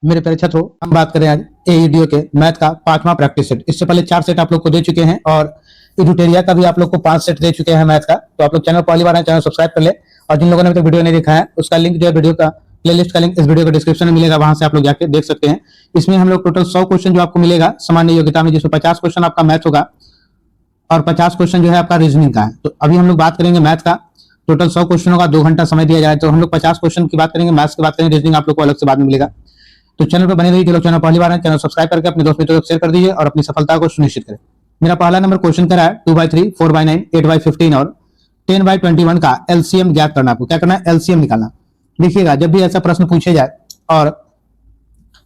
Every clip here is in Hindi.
मेरे प्यारे छात्रों, हम बात करें आज एईडीओ के मैथ का 5वां प्रैक्टिस सेट। इससे पहले 4 सेट आप लोग को दे चुके हैं और एडुटेरिया का भी आप लोग को 5 सेट दे चुके हैं मैथ का। तो आप लोग चैनल पहली बार है, चैनल सब्सक्राइब कर ले। और जिन लोगों ने अभी तक वीडियो नहीं देखा है, उसका लिंक जो है वीडियो का प्लेलिस्ट का लिंक इस वीडियो के डिस्क्रिप्शन में मिलेगा, वहां से आप लोग जाके देख सकते हैं। इसमें हम लोग टोटल 100 क्वेश्चन जो आपको मिलेगा सामान्य योग्यता में, जिसमें 50 क्वेश्चन आपका मैथ होगा और 50 क्वेश्चन जो है आपका रीजनिंग का है। तो अभी हम लोग बात करेंगे मैथ का। टोटल 100 क्वेश्चन होगा, 2 घंटा समय दिया जाए। तो हम लोग 50 क्वेश्चन की बात करेंगे, मैथ्स की बात करेंगे, रीजनिंग आप लोग को अलग से बाद में मिलेगा। तो चैनल पर बने रहिए। जो लोग चैनल पहली बार है, चैनल सब्सक्राइब करके अपने दोस्त मित्रों को शेयर कर दीजिए और अपनी सफलता को सुनिश्चित करें। मेरा पहला नंबर क्वेश्चन करा है 2/3, 4/9, 8/15 और 10/21 का एलसीएम ज्ञात करना। आपको क्या करना है? एलसीएम निकालना। देखिएगा, जब भी ऐसा प्रश्न पूछे जाए और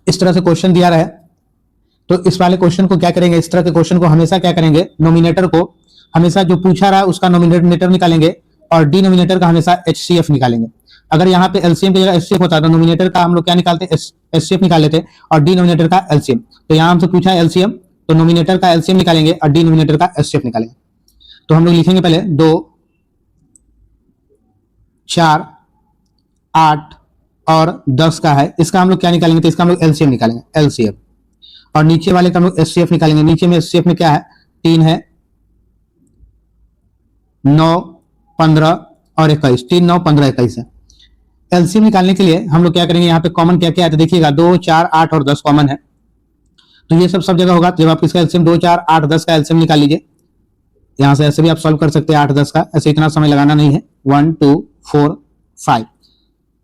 इस तरह से क्वेश्चन दिया रहे, तो इस वाले क्वेश्चन को क्या करेंगे? इस तरह के क्वेश्चन को हमेशा क्या करेंगे? नोमिनेटर को हमेशा जो पूछा रहा है उसका नोमिनेटर निकालेंगे और डिनोमिनेटर का हमेशा एचसीएफ निकालेंगे। अगर यहाँ पे एलसीएम की जगह एचसीएफ होता तो नोमिनेटर का हम लोग क्या निकालते? एचसीएफ निकाल लेते और डिनोमिनेटर का एलसीएम। तो यहाँ हमसे पूछा है एलसीएम, तो नोमिनेटर का एलसीएम निकालेंगे और डिनोमिनेटर का एचसीएफ निकालेंगे। तो हम लोग लिखेंगे पहले 2, 4, 8 और 10 का है, इसका हम लोग क्या निकालेंगे? तो इसका हम लोग एलसीएम निकालेंगे, एलसीएफ। और नीचे वाले का हम लोग एचसीएफ निकालेंगे। नीचे में एचसीएफ में क्या है? 3 है, 9, 15 और 21। 3, 9, 15, 21 है। एलसीएम निकालने के लिए हम लोग क्या करेंगे? यहाँ पे कॉमन क्या क्या है? तो देखिएगा 2, 4, 8 और 10 कॉमन है, तो ये सब जगह होगा। जब आप इसका एलसीएम 2, 4, 8, 10 का एलसीएम निकाल लीजिए। यहाँ से ऐसे भी आप सॉल्व कर सकते हैं 8, 10 का, ऐसे इतना समय लगाना नहीं है। 1, 2, 4, 5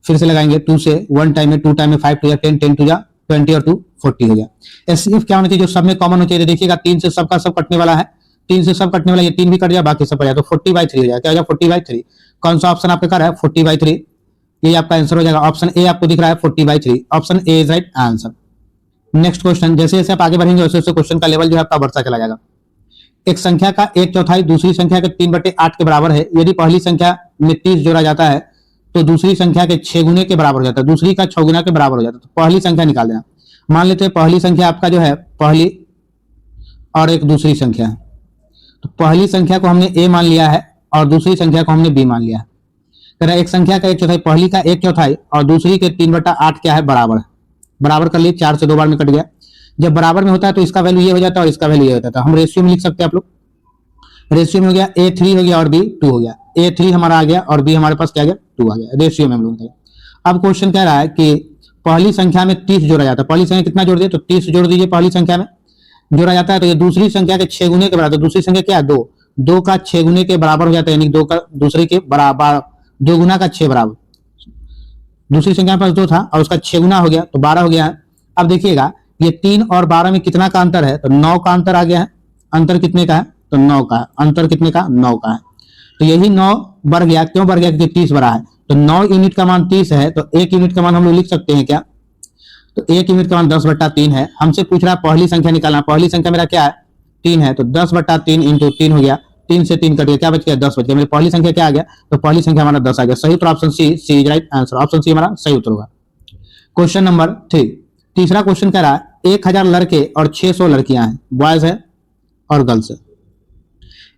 फिर से लगाएंगे 2 से 1 टाइम में, 2 टाइम में 5 टू 10, 10 टू 20 और 2 40 हो गया। एचसीएफ क्या होना चाहिए? जो सब में कॉमन होना चाहिए। देखिएगा 3 से सबका सब कटने वाला है, 3 से सब कटने वाला, ये 3 भी कट जाए, बाकी सब कट जाए, तो 40/3 हो जाएगा। क्या हो जाएगा? 40/3। कौन सा ऑप्शन आपका कर है? 40/3। ये आपका आंसर हो जाएगा। ऑप्शन ए आपको दिख रहा है 40/3। Option A is right answer. Next question, जैसे जैसे आप आगे बढ़ेंगे वैसे वैसे क्वेश्चन का लेवल जो है आपका बढ़ता चला जाएगा। एक संख्या का 1/4 दूसरी संख्या के 3/8 के बराबर है। यदि पहली संख्या में 30 जोड़ा जाता है तो दूसरी संख्या के 6 गुने के बराबर हो जाता है, दूसरी का 6 गुना के बराबर हो जाता है। तो पहली संख्या निकाल देना। मान लेते हैं पहली संख्या आपका जो है पहली और एक दूसरी संख्या है। तो पहली संख्या को हमने ए मान लिया है और दूसरी संख्या को हमने बी मान लिया है। एक संख्या का 1/4, पहली का 1/4 और दूसरी के 3/8 क्या है? बराबर है। बराबर कर लिए, 4 से 2 बार में कट गया। जब बराबर में होता है तो इसका वैल्यू ये हो जाता है और इसका वैल्यू ये होता है। हम रेशियो में लिख सकते हैं। आप लोग रेशियो में हो गया A3 हो गया और B2 हो गया। A3 हमारा आ गया और B हमारे पास क्या आ गया? 2 आ गया। रेशियो में हम लोग। अब क्वेश्चन कह रहा है कि पहली संख्या में 30 जोड़ा जाता है। पहली संख्या कितना जोड़ दिए? तो 30 जोड़ दीजिए। पहली संख्या में जोड़ा जाता है तो ये दूसरी संख्या के 6 गुने के बराबर। दूसरी संख्या क्या है? 2। 2 का 6 गुने के बराबर हो जाता है, यानी 2 का दूसरे के बराबर, 2 गुना का 6 बराबर। दूसरी संख्या पास 2 था और उसका 6 गुना हो गया तो 12 हो गया है। अब देखिएगा ये 3 और 12 में कितना का अंतर है? तो 9 का अंतर आ गया है। अंतर कितने का है? तो 9 का। अंतर कितने का? 9 का है। तो यही 9 बढ़ गया। क्यों बढ़ गया? क्योंकि 30 बढ़ा है। तो 9 यूनिट का मान 30 है, तो 1 यूनिट का मान हम लोग लिख सकते हैं क्या? तो 1 यूनिट का मान 10/3 है। हमसे पूछ रहा है पहली संख्या निकालना। पहली संख्या मेरा क्या है? 3 है, तो 10/3 इंटू 3 हो गया। 3 से 3 कट गया, क्या बच गया? 10 बच गया। मेरी पहली संख्या क्या आ गया? तो पहली संख्या हमारा 10 आ गया। सही उत्तर option C is right answer. Option C हमारा सही उत्तर होगा। क्वेश्चन नंबर 3, तीसरा क्वेश्चन कह रहा है 1000 लड़के और 600 लड़कियां हैं, बॉयज है और गर्ल्स है।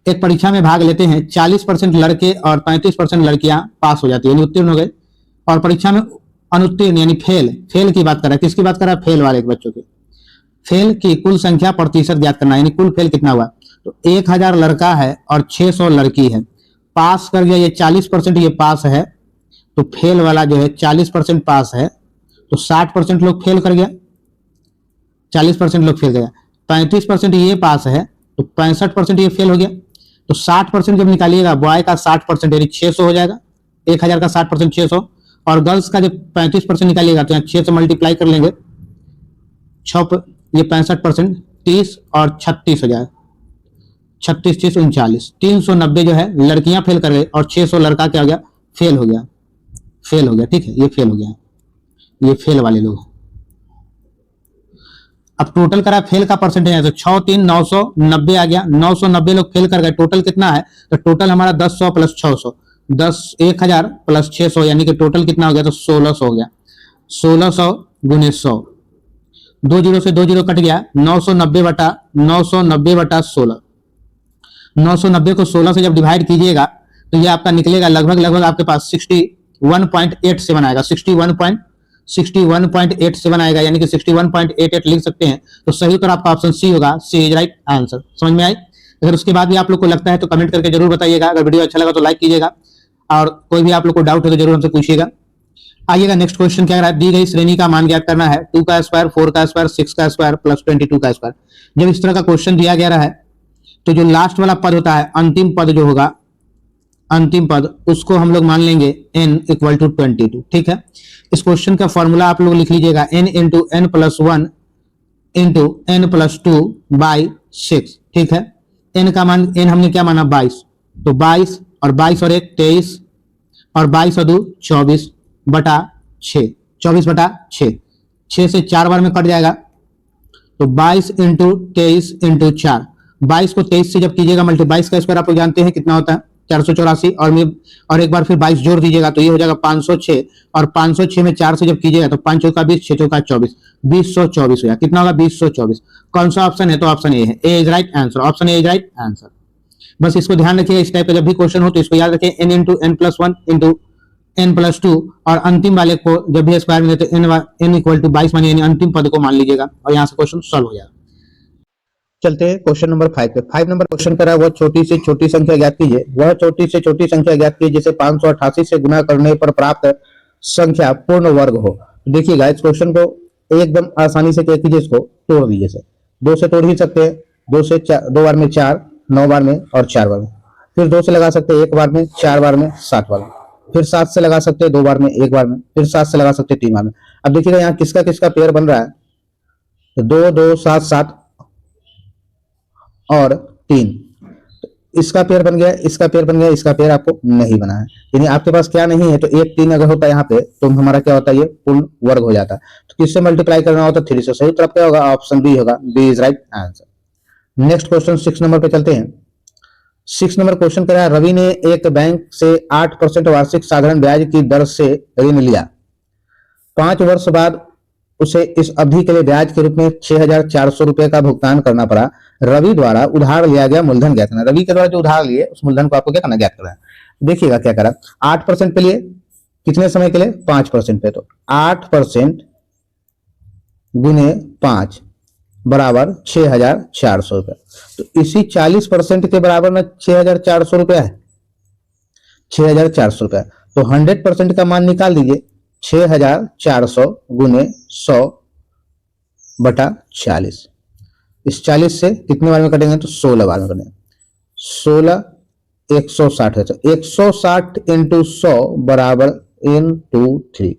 एक परीक्षा में भाग लेते हैं, 40% लड़के और 35% लड़कियां पास हो जाती है, यानी उत्तीर्ण हो गए। और परीक्षा में अनुत्तीर्ण यानी फेल की बात कर रहा है। किसकी बात कर रहा है? फेल वाले बच्चों की। फेल की कुल संख्या प्रतिशत ज्ञात करना, यानी कुल फेल कितना हुआ? तो 1000 लड़का है और 600 लड़की है। पास कर गया ये 40%, ये पास है। तो फेल वाला जो है 40% पास है, तो 60% लोग फेल कर गया, 40% लोग फेल गया। 35% ये पास है, तो 65% ये फेल हो गया। तो 60% जब निकालिएगा, बॉय का 60% यानी 600 हो जाएगा। 1000 का 60% 600, और गर्ल्स का जब 35% निकालिएगा तो यहाँ 6 से मल्टीप्लाई कर लेंगे, 6 ये 65%, 30 और 36 हो जाएगा। 36, 30, 39, 390 जो है लड़कियां फेल कर गई और 600 लड़का क्या हो गया? फेल हो गया। फेल हो गया, ठीक है, ये फेल हो गया। ये फेल वाले लोग। अब टोटल करा फेल का परसेंटेज है, तो 6, 3, 990 आ गया। 990 लोग फेल कर गए। टोटल कितना है? तो टोटल हमारा 1000 प्लस 600, 1000 प्लस 600 यानी कि टोटल कितना हो गया? तो 1600 हो गया। 1600 गुने 100, 2 जीरो से 2 जीरो कट गया। 990/16, 990 को 16 से जब डिवाइड कीजिएगा तो ये आपका निकलेगा लगभग आपके पास 61.87 आएगा। 61.87 आएगा, यानी कि 61.88 लिख सकते हैं। तो सही उत्तर आपका ऑप्शन सी होगा, सी इज राइट आंसर। समझ में आई? अगर उसके बाद भी आप लोग को लगता है तो कमेंट करके जरूर बताइएगा। अगर वीडियो अच्छा लगा तो लाइक कीजिएगा, और कोई भी आप लोग को डाउट हो तो जरूर हमसे पूछिएगा। आइएगा नेक्स्ट क्वेश्चन क्या है, दी गई श्रेणी का मान ज्ञात करना है। 2 का स्क्वायर, 4 का स्क्वायर, 6 का स्क्वायर प्लस 22 का स्क्वायर। जब इस तरह का क्वेश्चन दिया गया है तो जो लास्ट वाला पद होता है, अंतिम पद जो होगा, अंतिम पद, उसको हम लोग मान लेंगे n इक्वल टू 22। ठीक है, इस क्वेश्चन का फॉर्मूला आप लोग लिख लीजिएगा, n into n plus 1 into n plus 2 by 6। ठीक है, n का मान, n हमने क्या माना 22, तो 22 और 22 और 1 23, और 22 और 2 24 बटा 6, 24 बटा 6, 6 से 4 बार में कट जाएगा, तो 22 इंटू 23 इंटू 4। 22 को 23 से जब कीजिएगा मल्टी, 22 का स्क्वायर आप लोग जानते हैं कितना होता है, 484, और एक बार फिर 22 जोड़ दीजिएगा तो ये हो जाएगा 506, और 506 में 4 से जब कीजिएगा तो 5 चौका 20, 6 चौका 24, 2024 हो गया। कितना होगा, 2024। कौन सा ऑप्शन है, तो ऑप्शन ए है, A is right answer, option A is right answer. बस इसको ध्यान रखिए, इस टाइप का जब भी क्वेश्चन हो तो इसको याद रखिए, n into n plus 1 into n plus 2, और अंतिम वाले को जब भी स्क्वायर में देते n इक्वल टू 22 मानिए, अंतिम पद को मान लीजिएगा, और यहाँ से क्वेश्चन सॉल्व हो जाएगा। चलते हैं क्वेश्चन नंबर 5 पे। 5 नंबर क्वेश्चन कर रहा है, वह छोटी से छोटी संख्या ज्ञात कीजिए। वह छोटी से छोटी संख्या ज्ञात कीजिए जिसे 588 से गुना करने पर प्राप्त संख्या पूर्ण वर्ग हो। देखिएगा, इस क्वेश्चन को एकदम आसानी से क्या कीजिए, इसको तोड़ दीजिए। से 2 से तोड़ ही सकते हैं, 2 से 2 बार में 4, 9 बार में और 4 बार में, फिर 2 से लगा सकते हैं 1 बार में, 4 बार में, 7 बार में, फिर 7 से लगा सकते हैं 2 बार में, 1 बार में, फिर 7 से लगा सकते हैं 3 बार में। अब देखिएगा यहाँ किसका किसका पेयर बन रहा है, तो 2 2 7 7 और 3, इसका पेयर बन गया, इसका पेयर बन गया, इसका पेयर आपको नहीं बना है, यानी आपके पास क्या नहीं है, तो 1 3 अगर होता है यहाँ पे तो हमारा क्या होता है, ये पूर्ण वर्ग हो जाता है। तो किससे मल्टीप्लाई करना होता है, 3 से। सही उत्तर क्या होगा, ऑप्शन बी होगा, B is right answer. Next question 6 number पे चलते हैं। 6 नंबर क्वेश्चन कह रहा है, रवि ने एक बैंक से 8% वार्षिक साधारण ब्याज की दर से ऋण लिया। 5 वर्ष बाद उसे इस अवधि के लिए ब्याज के रूप में 6,400 रुपए का भुगतान करना पड़ा। रवि द्वारा उधार लिया गया मूलधन ज्ञात करना। रवि के द्वारा जो उधार लिए उस मूलधन को आपको क्या करना, ज्ञात करना है। देखिएगा क्या करा, 8% पे लिए, कितने समय के लिए, 5% पे, तो 8% गुने 5 बराबर 6,400 रुपए। तो इसी 40% के बराबर में 6,400 रुपया है, 6,400 रुपया। तो 100% का मान निकाल दीजिए, 6,400 गुने 100 बटा 40। इस 40 से कितने बार में कटेंगे, तो 16 बार में कटेंगे। 16 160 है, तो 160 इंटू 100 बराबर इंटू 3,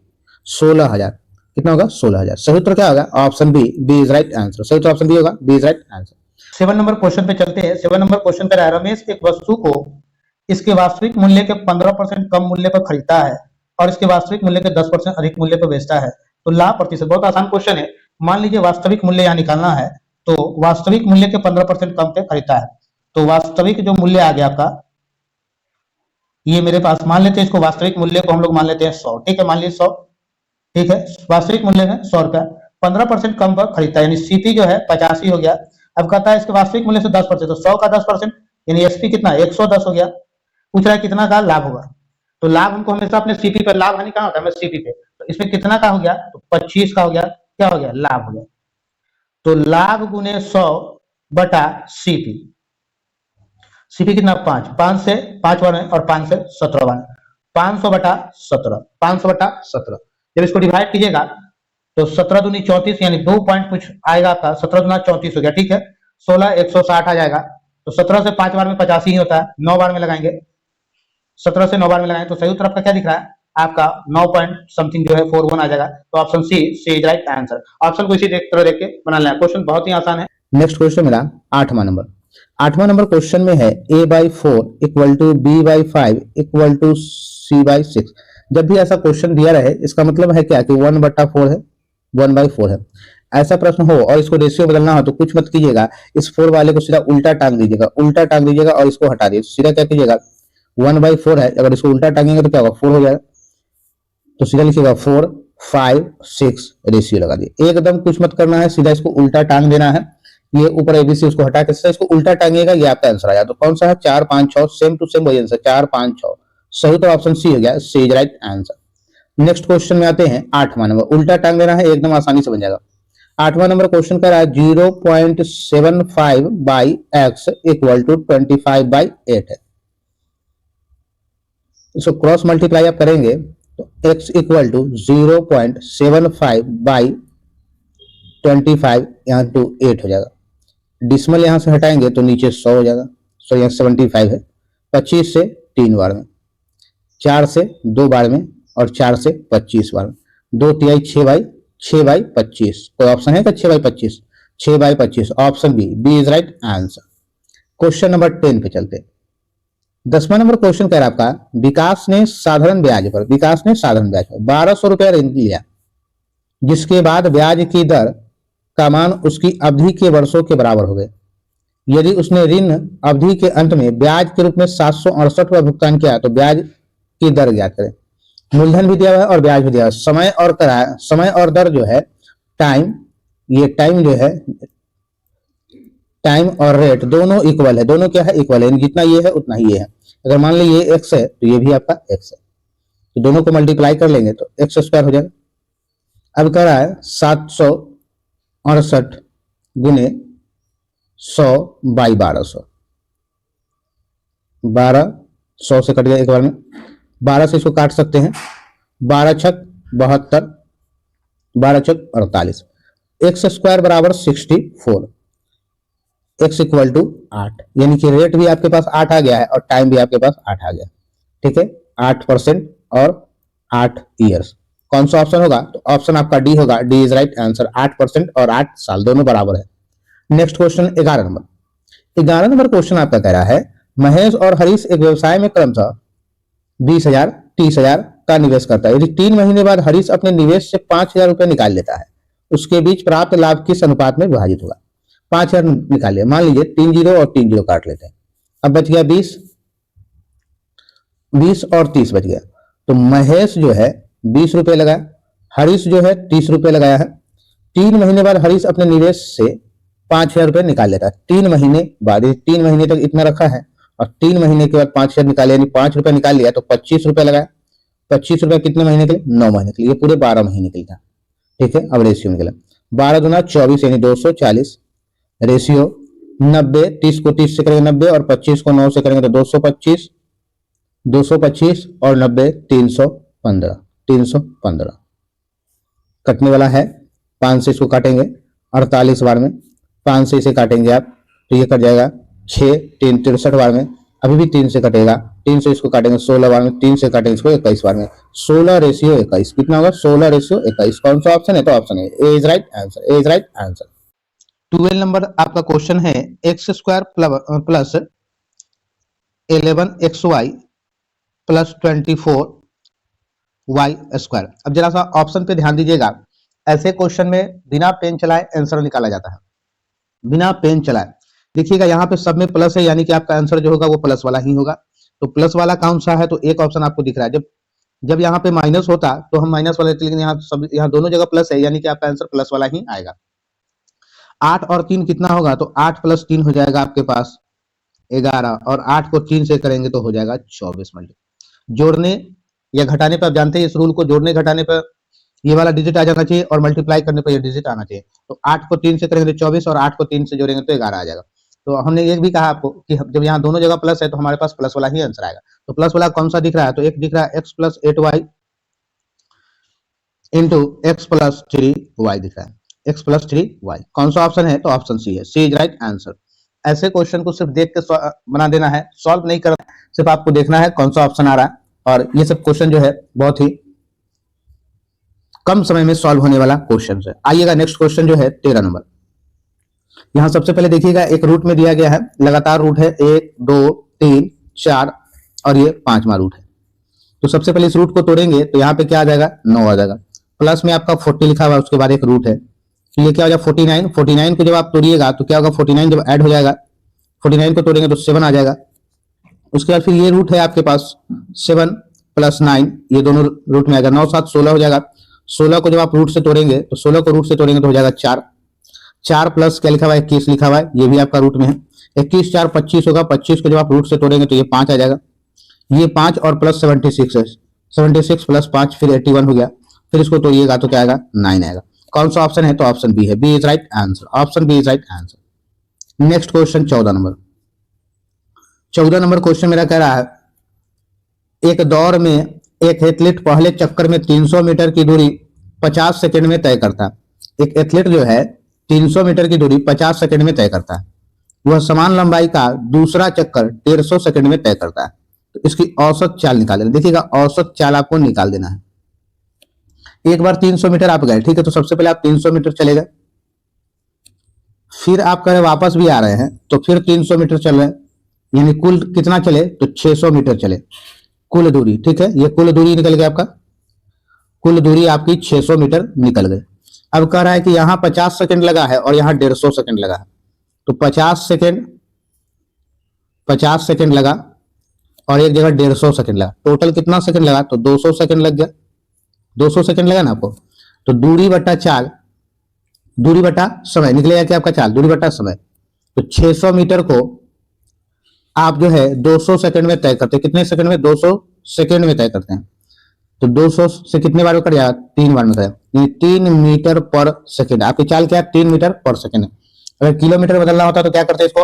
16,000। कितना होगा, 16,000। सही उत्तर क्या होगा, option B, B is right answer. सही उत्तर ऑप्शन बी होगा, B is right answer. 7 number question पे चलते हैं। 7 नंबर क्वेश्चन कर रहा है, रमेश एक वस्तु को इसके वास्तविक मूल्य के 15% कम मूल्य पर खरीदता है और इसके वास्तविक मूल्य के 10% अधिक मूल्य पर बेचता है, तो लाभ प्रतिशत। बहुत आसान क्वेश्चन है। मान लीजिए वास्तविक मूल्य यहाँ निकालना है, तो वास्तविक मूल्य के 15% कम पे खरीदता है, तो वास्तविक जो मूल्य आ गया आपका, ये मेरे पास मान लेते हैं, इसको वास्तविक मूल्य को हम लोग मान लेते हैं 100। ठीक है, मान लीजिए 100। ठीक है, वास्तविक मूल्य है 100 रुपया, 15% कम पर खरीदता है, यानी सीपी जो है 85 हो गया। अब कहता है इसके वास्तविक मूल्य से 10%, तो 100 का 10% यानी एसपी कितना, 110 हो गया। पूछ रहा है कितना का लाभ होगा, तो लाभ हमको हमेशा अपने सीपी पर, लाभ हानि कहाँ होता है, सीपी पे, तो इसमें कितना का हो गया, तो 25 का हो गया। क्या हो गया, लाभ हो गया। तो लाभ गुने 100 बटा सीपी, सीपी कितना 5, 5 से 5 बार में और 5 से 17 बार, 500 बटा 17, 500 बटा 17। जब इसको डिवाइड कीजिएगा तो 17 दूनी 34, यानी 2 पॉइंट कुछ आएगा आपका, 17 दूना 34 हो गया। ठीक है, 16 160 आ जाएगा, तो 17 से 5 बार में 85 ही होता है, 9 बार में लगाएंगे, 17 से 9 बार में लगाएंगे, तो सही उत्तर आपका क्या दिख रहा है, आपका 9 पॉइंट समथिंग जो है 41 आ जाएगा। तो option C, C is right answer. Option को इसी तरह देख के बना लेना। क्वेश्चन बहुत ही आसान है। नेक्स्ट क्वेश्चन मिला 8वां नंबर। 8वां नंबर क्वेश्चन में है a/4 equal to b/5 equal to c/6। जब भी ऐसा क्वेश्चन दिया रहे, इसका मतलब है क्या कि 1/4 है, 1/4 है, ऐसा प्रश्न हो और इसको रेशियो बदलना हो, तो कुछ मत कीजिएगा, इस 4 वाले को सीधा उल्टा टांग दीजिएगा, उल्टा टांग दीजिएगा और इसको हटा दीजिए। सीधा क्या कीजिएगा, 1/4 है, अगर इसको उल्टा टांगेंगे तो क्या होगा, 4 हो जाएगा। तो सीधा लिखिएगा 4 5 6 रेशियो लगा दिए। एकदम कुछ मत करना है, सीधा इसको उल्टा टांग देना है। ये ऊपर एबीसी उसको हटा के सीधा इसको उल्टा टांगिएगा, ये आपका आंसर आया। तो कौन सा है, 4 5 6, सेम टू सेम वही आंसर, 4 5 6। सही तो ऑप्शन सी हो गया, C is right answer. Next question में आते हैं 8वां नंबर, उल्टा टांग देना है, एकदम आसानी से बन जाएगा। 8वां नंबर क्वेश्चन कर रहा है 0.75 बाई एक्स इक्वल टू 25/8 है। इसको क्रॉस मल्टीप्लाई आप करेंगे तो x इक्वल टू 0.75 बाई 25 यहाँ टू 8 हो जाएगा। डिसमल यहां से हटाएंगे तो नीचे 100 हो जाएगा। सो यहाँ 75 है, 25 से 3 बार में, 4 से 2 बार में और 4 से 25 बार में, 2 तिहाई 6/25। कोई ऑप्शन है क्या 6/25? 6/25 option B is right answer. Question number 10 पे चलते हैं। 10वां नंबर क्वेश्चन कह रहा है आपका विकास ने साधारण ब्याज पर 1200 रुपया ऋण लिया, जिसके बाद ब्याज की दर का मान उसकी अवधि के वर्षों के बराबर हो गए। यदि उसने ऋण अवधि के अंत में ब्याज के रूप में 768 रुपया भुगतान किया तो ब्याज की दर ज्ञात करें। मूलधन भी दिया हुआ है और ब्याज भी दिया हुआ है। समय और दर जो है टाइम, ये टाइम जो है टाइम और रेट दोनों इक्वल है, दोनों क्या है इक्वल है, जितना ये है उतना ही ये है। अगर मान लो ये एक्स है तो ये भी आपका एक्स है, तो दोनों को मल्टीप्लाई कर लेंगे तो एक्स स्क्वायर हो जाएगा। अब कह रहा है 768 गुने 100/1200, 1200 से कट गया एक बार में, 12 से इसको काट सकते हैं, 12 छक 72, 12 छक 48, एक्स स्क्वायर बराबर 64, एक्स इक्वल टू 8, यानी कि रेट भी आपके पास 8 आ गया है और टाइम भी आपके पास 8 आ गया। ठीक है, 8% और 8 ईयर्स। कौन सा ऑप्शन होगा? तो ऑप्शन आपका डी होगा, डी इज राइट आंसर। 8% और 8 साल दोनों बराबर है। Next question 11 number. 11 number question आपका कह रहा है महेश और हरीश एक व्यवसाय में क्रमशः 20,000 30,000 का निवेश करता है। यदि 3 महीने बाद हरीश अपने निवेश से 5,000 रुपए निकाल लेता है, उसके बीच प्राप्त लाभ किस अनुपात में विभाजित होगा? 5,000 निकाल लिया, मान लीजिए 3 जीरो और 3 जीरो काट लेते हैं, अब बच गया 20 और 30 बच गया। तो महेश जो है 20 रुपए लगाया, हरीश जो है 30 रुपए लगाया है। 3 महीने बाद हरीश अपने निवेश से 5,000 रुपए निकाल लेता है। 3 महीने बाद, 3 महीने तक इतना रखा है और 3 महीने के बाद 5,000 निकाले, यानी 5 रुपए निकाल लिया तो 25 रुपए लगाया। 25 रुपए कितने महीने के लिए? 9 महीने के लिए, ये पूरे 12 महीने के लिए था। ठीक है, अब रेशियो निकला 12 गुना 24 यानी 240, रेशियो 90, 30 को 30 से करेंगे 90 और 25 को 9 से करेंगे तो 225, 225 और 90 315, 315 कटने वाला है। 5 से इसको काटेंगे 48 बार में, 5 से इसे काटेंगे आप तो ये कट जाएगा 6, 3 63 बार में, अभी भी 3 से कटेगा, 3 से इसको काटेंगे 16 बार में, 3 से काटेंगे इसको 21 बार में, 16 रेशियो 21 कितना होगा? 16 रेशियो 21। कौन सा ऑप्शन है? तो ऑप्शन है A is right answer, A is right answer. 12 number आपका क्वेश्चन है x square plus 11xy plus 24y square. अब जरा सा ऑप्शन पे ध्यान दीजिएगा, ऐसे क्वेश्चन में बिना पेन चलाए आंसर निकाला जाता है, बिना पेन चलाए। देखिएगा यहाँ पे सब में प्लस है, यानी कि आपका आंसर जो होगा वो प्लस वाला ही होगा। तो प्लस वाला कौन सा है? तो एक ऑप्शन आपको दिख रहा है। जब यहाँ पे माइनस होता तो हम माइनस वाला, लेकिन यहाँ दोनों जगह प्लस है, यानी कि आपका आंसर प्लस वाला ही आएगा। 8 और 3 कितना होगा? तो 8 + 3 हो जाएगा आपके पास 11 और 8 को 3 से करेंगे तो हो जाएगा 24 मल्टीप्लाई। जोड़ने या घटाने पर आप जानते हैं इस रूल को, जोड़ने घटाने पर ये वाला डिजिट आ जाना चाहिए और मल्टीप्लाई करने पर ये डिजिट आना चाहिए। तो 8 को 3 से करेंगे तो 24 और 8 को 3 से जोड़ेंगे तो 11 आ जाएगा। तो हमने ये भी कहा आपको कि जब यहाँ दोनों जगह प्लस है तो हमारे पास प्लस वाला ही आंसर आएगा। तो प्लस वाला कौन सा दिख रहा है? तो एक दिख रहा है x + 8y into x + 3y दिख रहा है, x + 3y। कौन सा ऑप्शन है? तो ऑप्शन सी है, सी इज राइट आंसर। ऐसे क्वेश्चन को सिर्फ देख के बना देना है, सॉल्व नहीं करना, सिर्फ आपको देखना है कौन सा ऑप्शन आ रहा है। और ये सब क्वेश्चन जो है बहुत ही कम समय में सॉल्व होने वाला क्वेश्चन है। आइएगा नेक्स्ट क्वेश्चन जो है 13 नंबर। यहां सबसे पहले देखिएगा एक रूट में दिया गया है, लगातार रूट है 1 2 3 4 और ये 5वां रूट है। तो सबसे पहले इस रूट को तोड़ेंगे तो यहाँ पे क्या आ जाएगा? 9 आ जाएगा। प्लस में आपका 40 लिखा हुआ है, उसके बाद एक रूट है, तो ये क्या हो जाएगा? 49। 49 को जब आप तोड़िएगा तो क्या होगा? 49 जब ऐड हो जाएगा, 49 को तोड़ेंगे तो 7 आ जाएगा। उसके बाद फिर ये रूट है आपके पास 7 + 9, ये दोनों रूट में आएगा, 9 7 16 हो जाएगा। 16 को जब आप रूट से तोड़ेंगे तो 16 को रूट से तोड़ेंगे तो हो जाएगा 4। 4 प्लस क्या लिखा हुआ है? 21 लिखा हुआ है, ये भी आपका रूट में है। 21 4 25 होगा, 25 को जब आप रूट से तोड़ेंगे तो ये 5 आ जाएगा। ये 5 और प्लस 76 है, 76 प्लस 5 फिर 81 हो गया, फिर इसको तोड़िएगा तो क्या आएगा 9 आएगा। कौन सा ऑप्शन है? तो ऑप्शन बी है, B is right answer, option B is right answer. Next question 14 number question मेरा कह रहा है, एक दौड़ में एक एथलीट पहले चक्कर में 300 मीटर की दूरी 50 सेकंड में तय करता है। एक एथलीट जो है 300 मीटर की दूरी 50 सेकंड में तय करता है, वह समान लंबाई का दूसरा चक्कर 150 सेकंड में तय करता है। तो इसकी औसत चाल निकाल लेना। देखिएगा, औसत चाल आपको निकाल देना है। एक बार 300 मीटर आप गए, ठीक है, तो सबसे पहले आप 300 मीटर चले गए, फिर आप कह रहे वापस भी आ रहे हैं तो फिर 300 मीटर चल रहे हैं, यानी कुल कितना चले? तो 600 मीटर चले कुल दूरी, ठीक है, ये कुल दूरी निकल गया आपका, कुल दूरी आपकी 600 मीटर निकल गई। अब कह रहा है कि यहाँ 50 सेकंड लगा है और यहाँ 150 सेकंड लगा है, तो 50 सेकंड लगा और एक जगह 150 सेकंड लगा, टोटल कितना सेकंड लगा? तो 200 सेकंड लग गया, 200 सेकंड लगा ना आपको। तो दूरी बटा चाल, दूरी बटा समय निकलेगा क्या आपका? चाल दूरी बटा समय। तो 600 मीटर को आप जो है 200 सेकंड में तय करते हैं। कितने सेकंड में? 200 सेकंड में तय करते हैं। तो 200 से कितने बार में कर जाएगा? 3 बार में करेगा, 3 मीटर पर सेकंड। आपकी चाल क्या है? 3 मीटर पर सेकंड। अगर किलोमीटर बदलना होता तो क्या करते हैं? इसको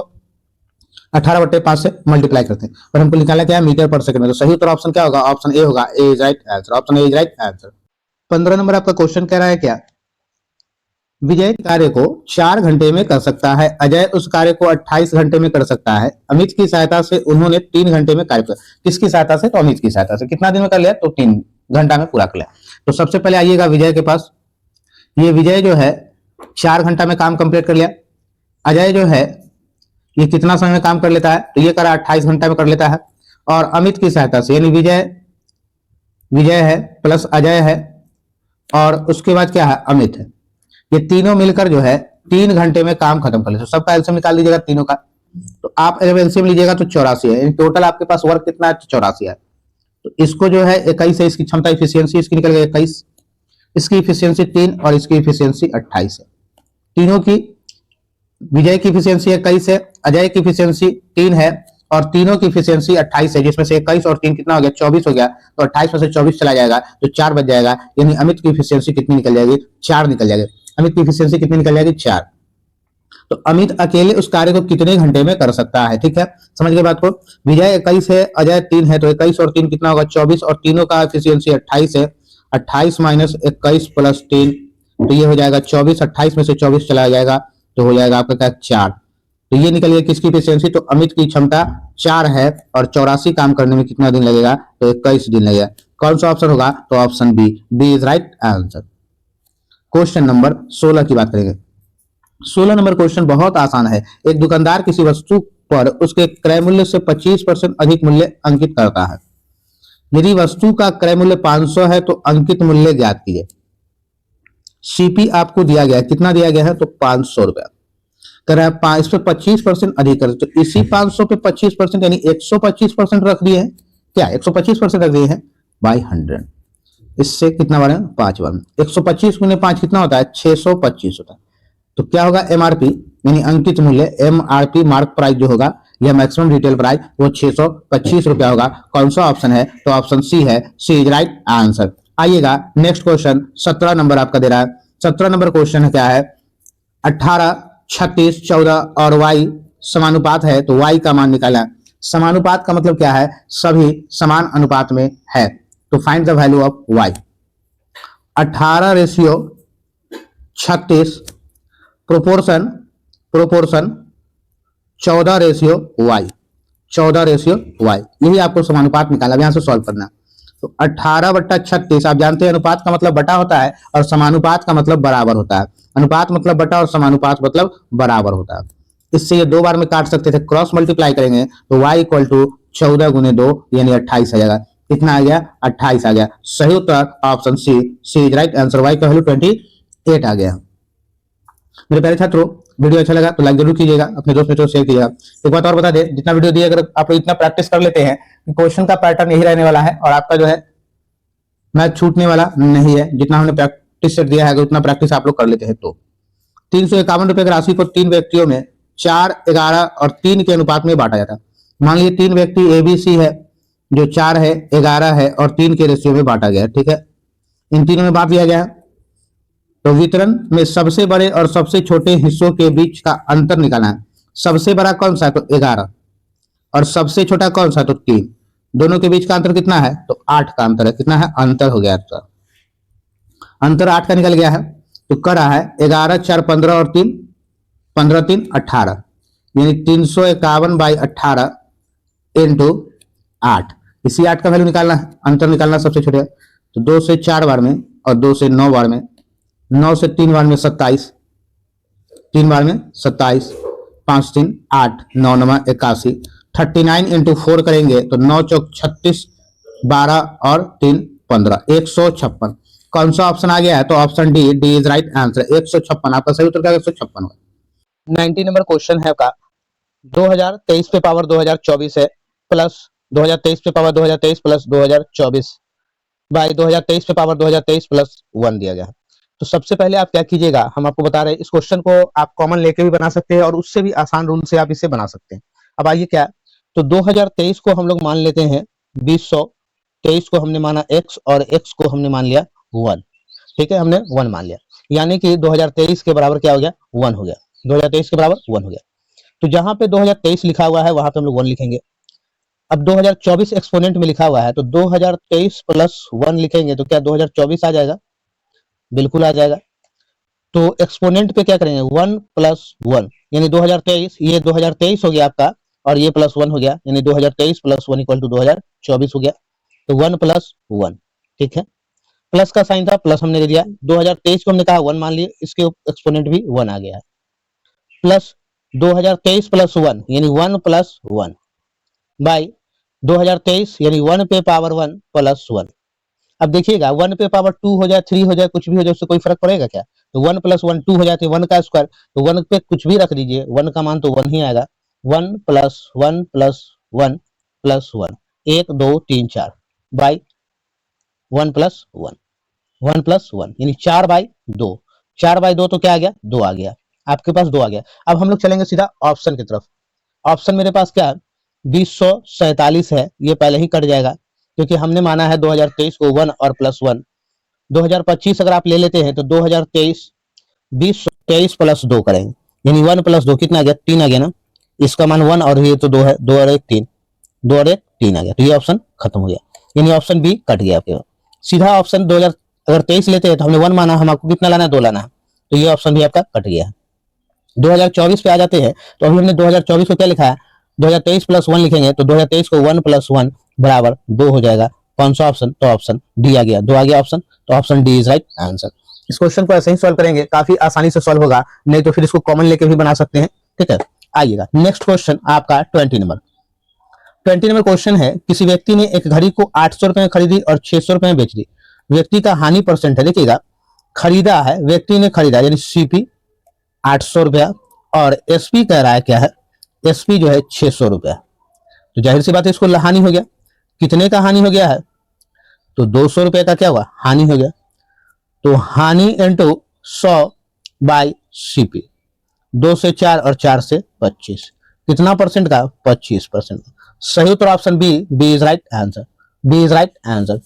18/5 से मल्टीप्लाई करते हैं, पर हमको निकालना क्या है? मीटर पर सेकंड में। तो सही उत्तर ऑप्शन क्या होगा? ऑप्शन ए होगा, A is right answer, option A is right answer. 15 number आपका क्वेश्चन कह रहा है क्या? विजय कार्य को 4 घंटे में कर सकता है, अजय उस कार्य को 28 घंटे में कर सकता है। अमित की सहायता से उन्होंने 3 घंटे में कार्य किया। किसकी सहायता से? तो अमित की सहायता से। कितना दिन में कर लिया? तो 3 घंटा में पूरा कर लिया। तो सबसे पहले आइएगा विजय के पास। ये विजय जो है 4 घंटा में काम कंप्लीट कर लिया। अजय जो है ये कितना समय में काम कर लेता है? तो ये करा 28 घंटा में कर लेता है। और अमित की सहायता से, यानी विजय है प्लस अजय है और उसके बाद क्या है? अमित है। ये तीनों मिलकर जो है 3 घंटे में काम खत्म कर लेते। सबका एलसीएम निकाल लीजिएगा तीनों का। तो आप अगर एलसीएम लीजिएगा तो 84 है, टोटल आपके पास वर्क कितना है? 84 है। तो इसको जो है 21 है, इसकी क्षमता इफिशियंसी इसकी निकल गई 21, इसकी इफिशियंसी 3 और इसकी इफिशियंसी 28 है। तीनों की, विजय की इफिशियंसी 21 है, अजय की इफिशियंसी 3 है और तीनों की इफिशियंसी 28 है, जिसमें से 21 और 3 कितना हो गया? 24 हो गया। तो 28 में से 24 चला जाएगा तो 4 बच जाएगा, यानी अमित की इफिशियंसी कितनी निकल जाएगी? 4 निकल जाएगी। अमित की इफिशियंसी कितनी निकल जाएगी? 4। तो अमित अकेले उस कार्य को कितने घंटे में कर सकता है? ठीक है, समझ गए बात को। विजय 21 है, अजय 3 है, तो 21 और 3 कितना होगा? 24 और तीनों का एफिशिएंसी 28 है। 28 माइनस 21 प्लस 3, तो ये हो जाएगा 24। 28 में से 24 चला जाएगा तो हो जाएगा आपका क्या? 4। तो ये निकल गया किसकी एफिशिएंसी? तो अमित की क्षमता 4 है और 84 काम करने में कितना दिन लगेगा? तो 21 दिन लगेगा। कौन सा ऑप्शन होगा? तो option B, B is right answer. Question number 16 की बात करेंगे। 16 नंबर क्वेश्चन बहुत आसान है। एक दुकानदार किसी वस्तु पर उसके क्रय मूल्य से 25% अधिक मूल्य अंकित करता है। यदि वस्तु का क्रय मूल्य 500 है तो अंकित मूल्य ज्ञात कीजिए। सीपी आपको दिया गया है, कितना दिया गया है? तो 500 रुपया। कर रहा है इस पे 25% अधिक कर, तो इसी 500 पे 25% यानी 125% रख दिए हैं। क्या 125% रख दिए हैं? बाई 100। इससे कितना बार? 5 बार। 125 गुने 5 कितना होता है? 625 होता है। तो क्या होगा? एमआरपी यानी अंकित मूल्य, एमआरपी मार्क प्राइस जो होगा या मैक्सिमम रिटेल प्राइस, वो 625 रुपया होगा। कौन सा ऑप्शन है? तो ऑप्शन सी है, सी इज राइट आंसर। आइएगा नेक्स्ट क्वेश्चन 17 नंबर आपका दे रहा है। 17 नंबर क्वेश्चन क्या है? 18, 36, 14 और y समानुपात है तो y का मान निकाला। समानुपात का मतलब क्या है? सभी समान अनुपात में है, तो find the value of y। 18:36 proportion 14:y, 14:y, यही आपको समानुपात निकाला। यहां से सॉल्व करना। तो 18/36 आप जानते हैं अनुपात का मतलब बटा होता है और समानुपात का मतलब बराबर होता है। अनुपात मतलब बटा और समानुपात मतलब बराबर होता है। इससे ये 2 बार में काट सकते थे, क्रॉस मल्टीप्लाई करेंगे तो y इक्वल टू 14 गुने 2 यानी 28 आ जाएगा। कितना आ गया? 28 आ गया। सही उत्तर option C, C is right answer. y का वैल्यू 28 आ गया। मेरे प्यारे छात्रों, वीडियो अच्छा लगा तो लाइक जरूर कीजिएगा, अपने दोस्त मित्रों से शेयर कीजिएगा। एक बात और बता दें, जितना वीडियो दिए अगर आप लोग इतना प्रैक्टिस कर लेते हैं, क्वेश्चन का पैटर्न यही रहने वाला है और आपका जो है मैथ छूटने वाला नहीं है। जितना हमने प्रैक्टिस सेट दिया है अगर उतना प्रैक्टिस आप लोग कर लेते हैं तो 351 रुपए की राशि को 3 व्यक्तियों में 4, 11 और 3 के अनुपात में बांटा जाता है। मान लीजिए 3 व्यक्ति ए बी सी है, जो 4 है, 11 है और 3 के रेशियो में बांटा गया है। ठीक है, इन तीनों में बांट दिया गया है। तो वितरण में सबसे बड़े और सबसे छोटे हिस्सों के बीच का अंतर निकालना है। सबसे बड़ा कौन सा है? तो 11, और सबसे छोटा कौन सा है? तो 3। दोनों के बीच का अंतर कितना है? तो 8 का अंतर है। कितना है? अंतर हो गया। अंतर 8 का निकल गया है। तो कर रहा है 11 4 15 और 3 15 3 18, यानी 351/18 इंटू 8। इसी 8 का वैल्यू निकालना है, अंतर निकालना सबसे छोटे। तो 2 से 4 बार में और 2 से 9 बार में, 9 से 3 बार में 27, 3 बार में 27, 5 3 8, 9 9 81, 39 इंटू 4 करेंगे तो 9 चौक 36, 12 और 3 15, 156। कौन सा ऑप्शन आ गया है? तो option D, D is right answer. 156 आपका सही उत्तर क्या है? 156 होगा। 90 नंबर क्वेश्चन है आपका 2023 पे पावर 2024 है प्लस 2023 पे पावर 2023 प्लस 2024 बाई 2023 पे पावर 2023 प्लस 1 दिया गया है। तो सबसे पहले आप क्या कीजिएगा, हम आपको बता रहे हैं, इस क्वेश्चन को आप कॉमन लेके भी बना सकते हैं और उससे भी आसान रूल से आप इसे बना सकते हैं। अब आइए क्या, तो 2023 को हम लोग मान लेते हैं 2000, 23 को हमने माना x और x को हमने मान लिया 1। ठीक है, हमने 1 मान लिया, यानी कि 2023 के बराबर क्या हो गया? 1 हो गया। 2023 के बराबर 1 हो गया। तो जहां पे 2023 लिखा हुआ है वहां पे हम लोग 1 लिखेंगे। अब 2024 एक्सपोनेंट में लिखा हुआ है तो 2023 प्लस 1 लिखेंगे तो क्या 2024 आ जाएगा? बिल्कुल आ जाएगा। तो एक्सपोनेंट पे क्या करेंगे? 1 प्लस 1, यानी 2023, ये 2023 हो गया आपका, और ये प्लस 1 हो गया, यानी 2023 प्लस 1 इक्वल टू 2024 हो गया। तो 1 प्लस 1, ठीक है, प्लस का साइन था, प्लस हमने दे दिया। 2023 को हमने कहा 1 मान लिए, इसके एक्सपोनेंट भी 1 आ गया है। प्लस 2023 प्लस 1 यानी 1 प्लस 1 बाई 2023 यानी 1 पे पावर 1 प्लस 1। अब देखिएगा 1 पे पावर 2 हो जाए, 3 हो जाए, कुछ भी हो जाए, उससे कोई फर्क पड़ेगा क्या? तो 1 प्लस 1 2 हो जाते, 1 का स्क्वायर, तो 1 पे कुछ भी रख दीजिए, 1 का मान तो 1 ही आएगा। 1 plus 1 plus 1 plus 1, 1 2 3 4 by 1 plus 1, 1 plus 1 यानी 4 बाई 2, 4 बाई 2 तो क्या आ गया? 2 आ गया, आपके पास 2 आ गया। अब हम लोग चलेंगे सीधा ऑप्शन की तरफ। ऑप्शन मेरे पास क्या है? 2047 है, ये पहले ही कट जाएगा क्योंकि हमने माना है 2023 को 1 और प्लस 1। 2025 अगर आप ले लेते हैं तो 2023 2023 प्लस 2 करेंगे, यानी 1 प्लस 2 कितना आ गया? 3 आ गया ना। इसका मान 1 और ये तो 2 है, 2 और 1 3, 2 और 1 3 आ गया। तो ये ऑप्शन खत्म हो गया, यानी ऑप्शन बी कट गया आपके। सीधा ऑप्शन 2000 अगर 23 लेते हैं तो हमने 1 माना, हम आपको कितना लाना है? 2 लाना है, तो ये ऑप्शन भी आपका कट गया है। 2024 पे आ जाते हैं तो अभी हमने 2024 को क्या लिखा है? 2023 प्लस 1 लिखेंगे तो 2023 को 1 प्लस 1 बराबर 2 हो जाएगा। कौन सा ऑप्शन? तो ऑप्शन डी आ गया, 2 आ गया ऑप्शन, तो option D is right answer. इस क्वेश्चन को ऐसे ही सॉल्व करेंगे, काफी आसानी से सॉल्व होगा, नहीं तो फिर इसको कॉमन लेके भी बना सकते हैं। ठीक है, आइएगा नेक्स्ट क्वेश्चन आपका 20 नंबर। 20 नंबर क्वेश्चन है, किसी व्यक्ति ने एक घड़ी को 800 रुपए में खरीदी और 600 रुपए में बेच दी। व्यक्ति का हानि परसेंट है, देखिएगा खरीदा है, व्यक्ति ने खरीदा यानी सीपी 800 रुपया और एसपी कह रहा है क्या है? एसपी जो है 600 रुपया। तो जाहिर सी बात है इसको हानि हो गया। कितने का हानि हो गया है? तो 200 रुपए का क्या हुआ? हानि हो गया। तो हानि इंटू 100 बाई सीपी, 2 से 4 और 4 से 25, कितना परसेंट का? 25%। सही उत्तर option B, B is right answer, B is right answer.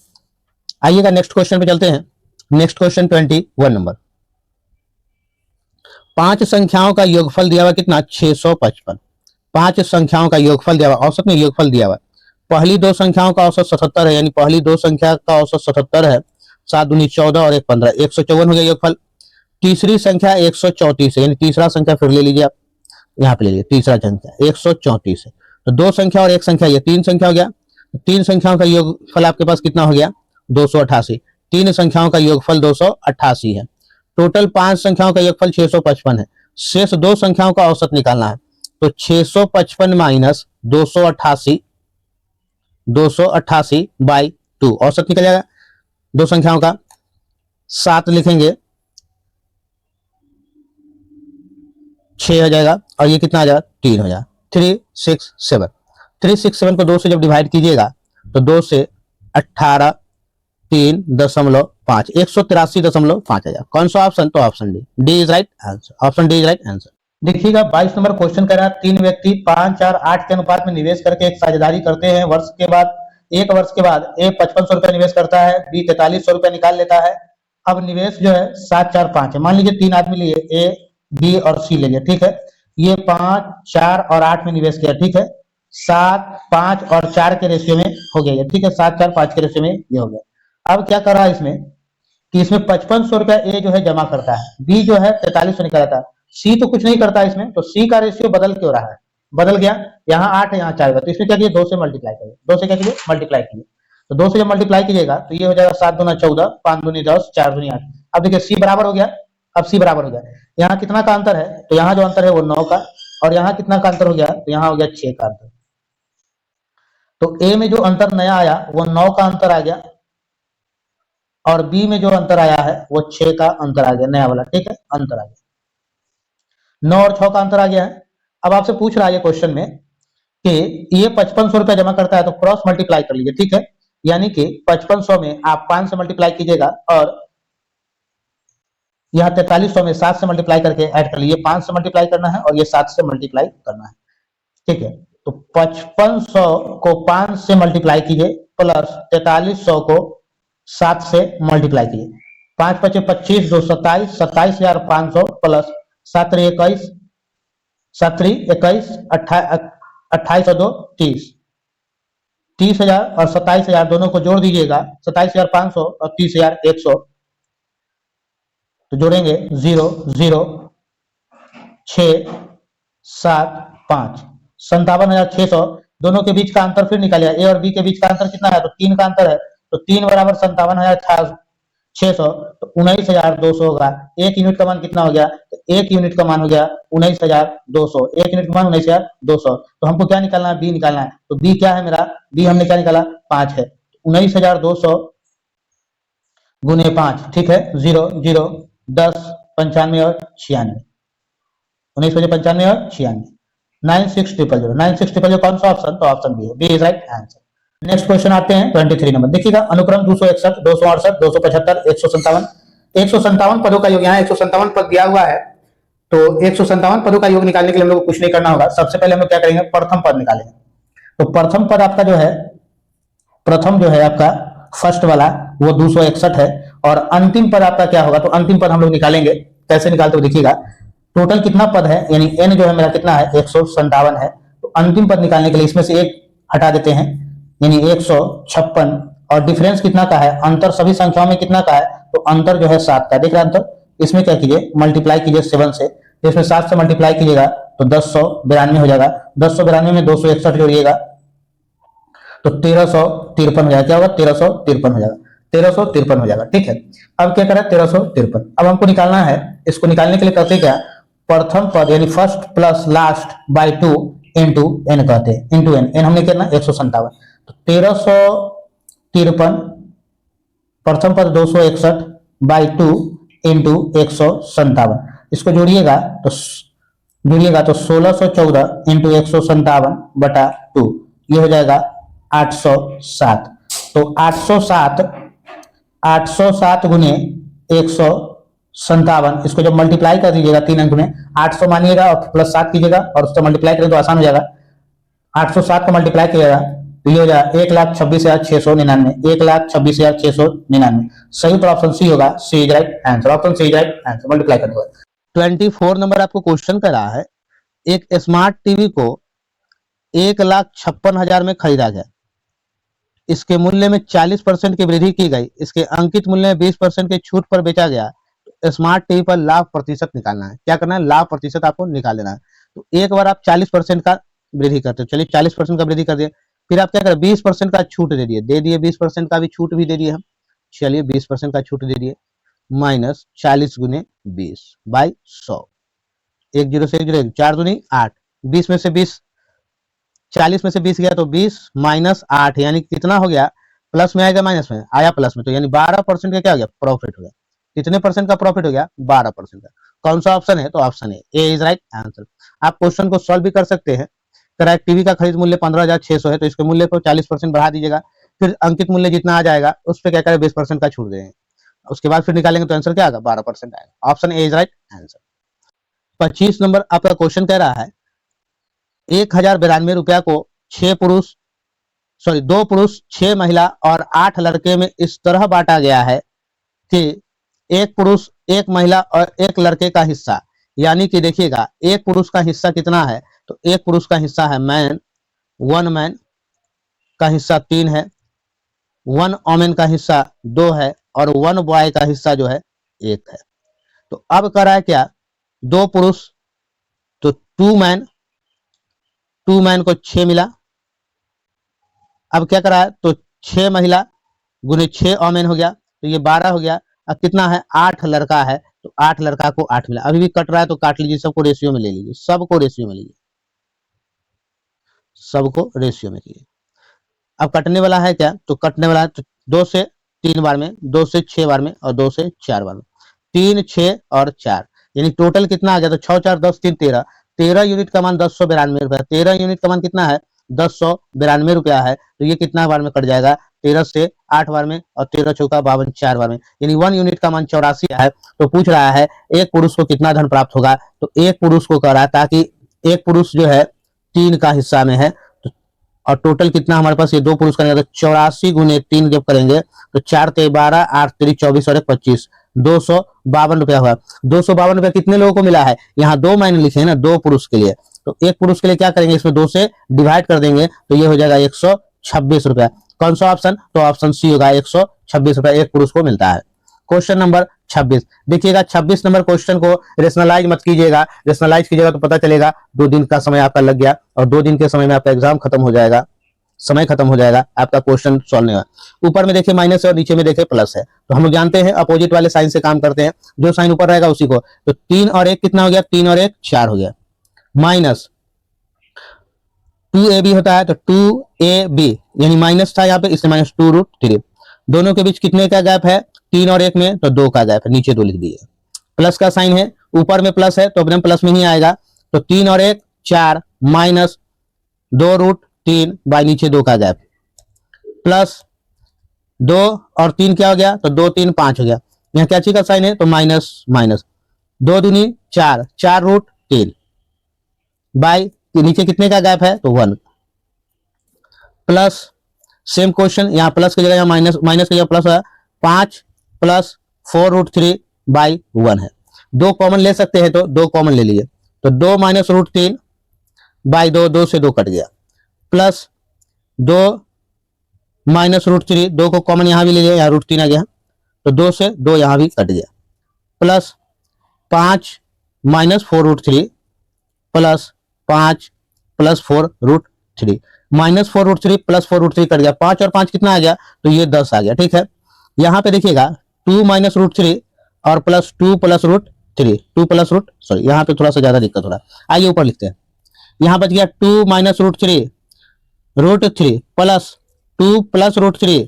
आइएगा नेक्स्ट क्वेश्चन पे चलते हैं। Next question 21 number. 5 संख्याओं का योगफल दिया हुआ कितना? 655। 5 संख्याओं का योगफल दिया हुआ, औसत में योगफल दिया हुआ। पहली 2 संख्याओं का औसत 77 है, यानी पहली 2 संख्या का औसत 77 है, 7 दूनी 14 और 1 15, 154 हो गया योगफल। तीसरी संख्या 134 है, यानी तीसरा संख्या फिर ले लीजिए आप, यहाँ पे ले लीजिए तीसरा संख्या 134 है। तो 2 संख्या और 1 संख्या, ये 3 संख्या हो गया। 3 संख्याओं का योगफल आपके पास कितना हो गया? 288। 3 संख्याओं का योगफल 288 है। टोटल 5 संख्याओं का योगफल 655 है। शेष 2 संख्याओं का औसत निकालना है, तो 655 माइनस 288, 288 बाई 2, औसत निकल जाएगा 2 संख्याओं का। 7 लिखेंगे 6 हो जाएगा, और ये कितना आ जाएगा? 3 हो जाएगा। 367, 367 को 2 से जब डिवाइड कीजिएगा तो 2 से 18 3.5, 183.5 आ जाएगा। कौन सा ऑप्शन? तो option D, D is right answer, option D is right answer. देखिएगा 22 नंबर क्वेश्चन कर रहा है, 3 व्यक्ति 5 4 8 के अनुपात में निवेश करके एक साझेदारी करते हैं। वर्ष के बाद एक वर्ष के बाद ए 5500 रुपया निवेश करता है, बी 4300 रुपया निकाल लेता है। अब निवेश जो है 7, 4, 5 है। मान लीजिए 3 आदमी लिए, ए, बी और सी ले लिया, ठीक है। ये 5, 4 और 8 में निवेश किया, ठीक है। 7, 5 और 4 के रेशियो में हो गया, ठीक है। 7, 4, 5 के रेशियो में ये हो गया। अब क्या कर रहा है इसमें कि इसमें 5500 रुपया ए जो है जमा करता है, बी जो है 4300 निकाला था, सी तो कुछ नहीं करता इसमें, तो सी का रेशियो बदल क्यों रहा है? बदल गया, यहाँ 8 है, यहाँ 4 है, तो इसमें क्या किया, 2 से मल्टीप्लाई करिए। 2 से क्या कीजिए, मल्टीप्लाई कीजिए। तो 2 से जब मल्टीप्लाई कीजिएगा तो ये हो जाएगा 7 दूना 14, 5 दूनी 10, 4 दूनी 8। अब देखिए सी बराबर हो गया। अब सी बराबर हो गया, यहाँ कितना का अंतर है, तो यहाँ जो अंतर है वो 9 का, और यहाँ कितना का अंतर हो गया, तो यहाँ हो गया 6 का अंतर। तो ए में जो अंतर नया आया वो 9 का अंतर आ गया, और बी में जो अंतर आया है वो 6 का अंतर आ गया, नया वाला, ठीक है, अंतर आ गया। 9 और 6 का अंतर आ गया है। अब आपसे पूछ रहा है ये क्वेश्चन में कि ये 5500 रुपया जमा करता है, तो क्रॉस मल्टीप्लाई कर लीजिए, ठीक है। यानी कि 5500 में आप 5 से मल्टीप्लाई कीजिएगा, और यहाँ 4300 में 7 से मल्टीप्लाई करके ऐड कर लीजिए। 5 से मल्टीप्लाई करना है और ये 7 से मल्टीप्लाई करना है, ठीक है। तो 5500 को 5 से मल्टीप्लाई कीजिए, प्लस 4300 को 7 से मल्टीप्लाई कीजिए। 5 पचे 25, 2 27, 27,500 प्लस 7 21, 7 21, 28 2 30, 30,000 और 27,000 दोनों को जोड़ दीजिएगा, 27,500 और 30,100, तो जोड़ेंगे 0 0 6 7 5, 57,600। दोनों के बीच का अंतर फिर निकालिए, ए और बी के बीच का अंतर कितना है, तो 3 का अंतर है, तो 3 बराबर 57,600, तो 19,200 होगा। एक यूनिट का मान कितना हो गया, तो एक यूनिट का मान हो गया 19,200, एक यूनिट का मान 19,200। तो हमको क्या निकालना है, बी निकालना है। तो बी क्या है मेरा, बी हमने क्या निकाला, 5 है। 19,200 गुने 5, ठीक है। 0 0 10 95 और 96, 19 बजे 95 और 96, 9600, 9600 कौन सा ऑप्शन, तो ऑप्शन बी है, B is right answer. Next question आते हैं 23 नंबर, देखिएगा अनुक्रम 261, 268, 275, 157, 157 पदों का योग, यहाँ 157 पद दिया हुआ है, तो 157 पदों का योग निकालने के लिए हम लोग को कुछ नहीं करना होगा। सबसे पहले हम लोग क्या करेंगे, प्रथम पद निकालेंगे। तो प्रथम पद आपका जो है, प्रथम जो है आपका फर्स्ट वाला वो 261 है, और अंतिम पद आपका क्या होगा, तो अंतिम पद हम लोग निकालेंगे। कैसे निकालते हो देखिएगा, टोटल कितना पद है, यानी एन जो है मेरा कितना है, 157 है। तो अंतिम पद निकालने के लिए इसमें से एक हटा देते हैं, यानी 156, और डिफरेंस कितना का है, अंतर सभी संख्याओं में कितना का है, तो अंतर जो है 7 का, देख रहे हैं अंतर। इसमें क्या कीजिए, मल्टीप्लाई कीजिए 7 से, इसमें 7 से मल्टीप्लाई कीजिएगा तो 1092 हो जाएगा। 1092 में 261 जोड़िएगा तो 1353 हो जाएगा। क्या होगा, 1353 हो जाएगा, 1353 हो जाएगा, ठीक है। अब क्या करें, 1353। अब हमको निकालना है, इसको निकालने के लिए करते क्या, प्रथम पद यानी first plus last by 2 into n कहते हैं, इंटू एन, एन हमने कितना 157, तो 1353 प्रथम पद 261 बाई 2 इंटू 157, इसको जोड़िएगा तो 1614 इंटू 157 बटा 2, ये हो जाएगा 807। तो 807 गुने 157, इसको जब मल्टीप्लाई कर दीजिएगा 3 अंक में, 800 मानिएगा और प्लस 7 कीजिएगा, और उसको मल्टीप्लाई करें तो आसान हो जाएगा। 807 का मल्टीप्लाई कीजिएगा तो ये हो जाएगा 1,26,699, 1,26,699। सही तो ऑप्शन सी होगा, C is right answer, option C is right answer. Multiply करने के बाद 24 नंबर आपको क्वेश्चन कर रहा है, एक स्मार्ट टीवी को 1,56,000 में खरीदा गया, इसके मूल्य में 40% की वृद्धि की गई, इसके अंकित मूल्य में 20% के छूट पर बेचा गया। स्मार्ट टीवी पर लाभ प्रतिशत निकालना है। क्या करना है, लाभ प्रतिशत आपको निकाल लेना है। तो एक बार आप 40% का वृद्धि करते हो, चलिए 40% का वृद्धि कर दिए, फिर आप क्या करें, 20% का छूट दे दिए 20% का भी छूट भी दे दिए हम, चलिए 20% का छूट दे दिए, माइनस 40 गुने 20 बाई 100, 1 0 से 1 0, 4 दूनी 8, 20 में से 20, 40 में से 20 गया तो 20 माइनस 8, यानी कितना हो गया, प्लस में आएगा माइनस में आया प्लस में, तो यानी 12% का क्या हो गया, प्रॉफिट हो गया। कितने परसेंट का प्रॉफिट हो गया, 12% का। कौन सा ऑप्शन है, तो option A is right answer. आप क्वेश्चन को सॉल्व भी कर सकते हैं। करेक्ट, टीवी का खरीद मूल्य 15,600 है, तो इसके मूल्य को 40% बढ़ा दीजिएगा, फिर अंकित मूल्य जितना आ जाएगा उस पर क्या करें, 20% का छूट देंगे, उसके बाद फिर निकालेंगे तो आंसर क्या आएगा, 12% आएगा। Option A is right answer. 25 number आपका क्वेश्चन कह रहा है, 1,092 रुपया को 6 पुरुष सॉरी 2 पुरुष 6 महिला और 8 लड़के में इस तरह बांटा गया है कि एक पुरुष एक महिला और एक लड़के का हिस्सा, यानी कि देखिएगा एक पुरुष का हिस्सा कितना है, तो एक पुरुष का हिस्सा है मैन, 1 मैन का हिस्सा 3 है, 1 वोमेन का हिस्सा 2 है और 1 बॉय का हिस्सा जो है 1 है। तो अब कर रहा है क्या, 2 पुरुष तो 2 मैन को 6 मिला। अब क्या करा है, तो 6 महिला गुने 6 वोमेन हो गया, तो ये 12 हो गया। अब कितना है, 8 लड़का है, तो 8 लड़का को 8 मिला। अभी भी कट रहा है तो काट लीजिए, सबको रेशियो में ले लीजिए, सबको रेशियो में लीजिए, सबको रेशियो में लीजिए। अब कटने वाला है क्या, तो कटने वाला है तो 2 से 3 बार में, 2 से 6 बार में और 2 से 4 बार में, 3 6 और 4, यानी टोटल कितना आ गया, तो 6 4 10 3 13, 13 यूनिट का मान 1092 रुपया, 13 यूनिट का मान कितना है, 1092 रुपया है। तो ये कितना बार में कट जाएगा, 13 से 8 बार में और 13 चौका 52 4 बार में, यानी 1 यूनिट का मान 84 है। तो पूछ रहा है एक पुरुष को कितना धन प्राप्त होगा, तो एक पुरुष को कह रहा है, ताकि एक पुरुष जो है 3 का हिस्सा में है, और टोटल कितना हमारे पास, ये 2 पुरुष का 84 गुने 3 जब करेंगे तो 4 ते 12, 8 3 24 और 1 25, 252 रुपया हुआ। 252 रुपया कितने लोगों को मिला है, यहाँ 2 मैंने लिखे हैं ना, 2 पुरुष के लिए, तो एक पुरुष के लिए क्या करेंगे, इसमें 2 से डिवाइड कर देंगे तो ये हो जाएगा 126 रुपया। कौन सा ऑप्शन, तो ऑप्शन सी होगा, 126 रुपया एक पुरुष को मिलता है। क्वेश्चन नंबर 26 देखिएगा, 26 नंबर क्वेश्चन को रेशनलाइज मत कीजिएगा, रेशनलाइज कीजिएगा तो पता चलेगा 2 दिन का समय आपका लग गया और 2 दिन के समय में आपका एग्जाम खत्म हो जाएगा, समय खत्म हो जाएगा, आपका क्वेश्चन सॉल्व नहीं होगा। ऊपर में देखिए माइनस है और नीचे में देखिए प्लस है, तो हम लोग जानते हैं अपोजिट वाले साइन से काम करते हैं, जो साइन ऊपर रहेगा उसी को। तो 3 और 1 कितना हो गया, 3 और 1 4 हो गया, माइनस 2ab होता है, तो 2ab यानी माइनस था यहाँ पे, इससे माइनस 2√3। दोनों के बीच कितने का गैप है, 3 और 1 में, तो 2 का गैप है, नीचे 2 लिख दिए। प्लस का साइन है, ऊपर में प्लस है तो अपने प्लस में ही आएगा, तो 3 और 1 4 माइनस 2√3 बाई नीचे 2 का गैप, प्लस 2 और 3 क्या हो गया, तो 2 3 5 हो गया। यहाँ क्या चीज का साइन है, तो माइनस माइनस 2 दूनी 4, 4√3 बाई नीचे कितने का गैप है, तो 1, प्लस सेम क्वेश्चन, यहाँ प्लस की जगह यहाँ माइनस, माइनस की जगह प्लस है, 5 प्लस 4√3 बाई 1 है। 2 कॉमन ले सकते हैं तो 2 कॉमन ले लीजिए, तो 2 माइनस √3 बाई 2, 2 से 2 कट गया, प्लस 2 माइनस √3, 2 को कॉमन यहाँ भी ले लिया, यहाँ √3 आ गया, तो 2 से 2 यहाँ भी कट गया, plus 5 minus 4√3 plus 5 plus 4√3, minus 4√3 plus 4√3 cut गया, 5 और 5 कितना आ गया, तो ये 10 आ गया। ठीक है, यहाँ पे देखिएगा 2 माइनस √3 और plus 2 plus √3, 2 plus root, sorry यहाँ पे थोड़ा सा ज्यादा दिक्कत हो रहा है, आइए ऊपर लिखते हैं। यहाँ बच गया 2 माइनस √3 प्लस 2 प्लस √3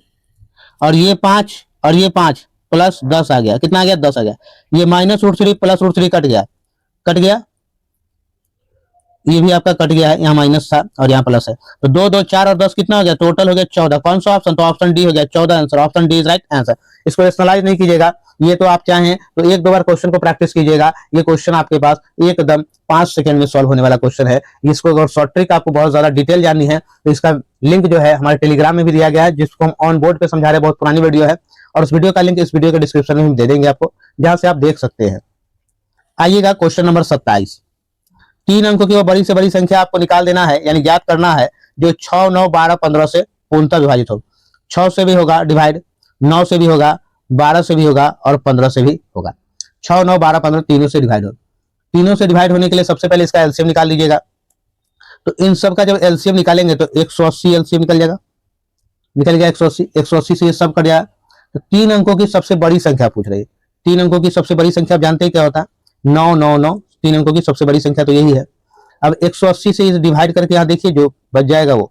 और ये 5 और ये 5 प्लस 10 आ गया, कितना आ गया, 10 आ गया। ये माइनस √3 प्लस √3 कट गया, कट गया, ये भी आपका कट गया है, यहाँ माइनस था और यहाँ प्लस है, तो 2 2 4 और 10 कितना हो गया, टोटल हो गया 14। कौन सा ऑप्शन, तो ऑप्शन डी हो गया 14 answer, option D is right answer. इसको रेशनलाइज नहीं कीजिएगा, ये तो आप चाहें तो 1-2 बार क्वेश्चन को प्रैक्टिस कीजिएगा, ये क्वेश्चन आपके पास एकदम 5 सेकंड में सॉल्व होने वाला क्वेश्चन है। इसको अगर शॉर्ट ट्रिक आपको बहुत ज्यादा डिटेल जाननी है तो इसका लिंक जो है हमारे टेलीग्राम में भी दिया गया है, जिसको हम ऑन बोर्ड पे समझा रहे हैं, बहुत पुरानी वीडियो है, और उस वीडियो का लिंक इस वीडियो के डिस्क्रिप्शन में हम दे देंगे आपको, जहां से आप देख सकते हैं। आइएगा क्वेश्चन नंबर 27, 3 अंकों की वो बड़ी से बड़ी संख्या आपको निकाल देना है, यानी ज्ञात करना है, जो 6 9 12 15 से पूर्णतः विभाजित हो। 6 से भी होगा डिवाइड, 9 से भी होगा, 12 से भी होगा और 15 से भी होगा। 6 9 12 15 तीनों से डिवाइड हो। तीनों से डिवाइड होने के लिए सबसे पहले इसका एलसीएम निकाल लीजिएगा। तो इन सब का जब एलसीएम निकालेंगे तो 180 एलसीएम निकल जाएगा, निकल गया 180, 180 से ये सब कट जाएगा। तो 3 अंकों की सबसे बड़ी संख्या पूछ रही है। 3 अंकों की सबसे बड़ी संख्या आप जानते हैं क्या होता है, 9 9 9, 3 अंकों की सबसे बड़ी संख्या तो यही है। अब 180 से इसे डिवाइड करके यहाँ देखिए जो बच जाएगा वो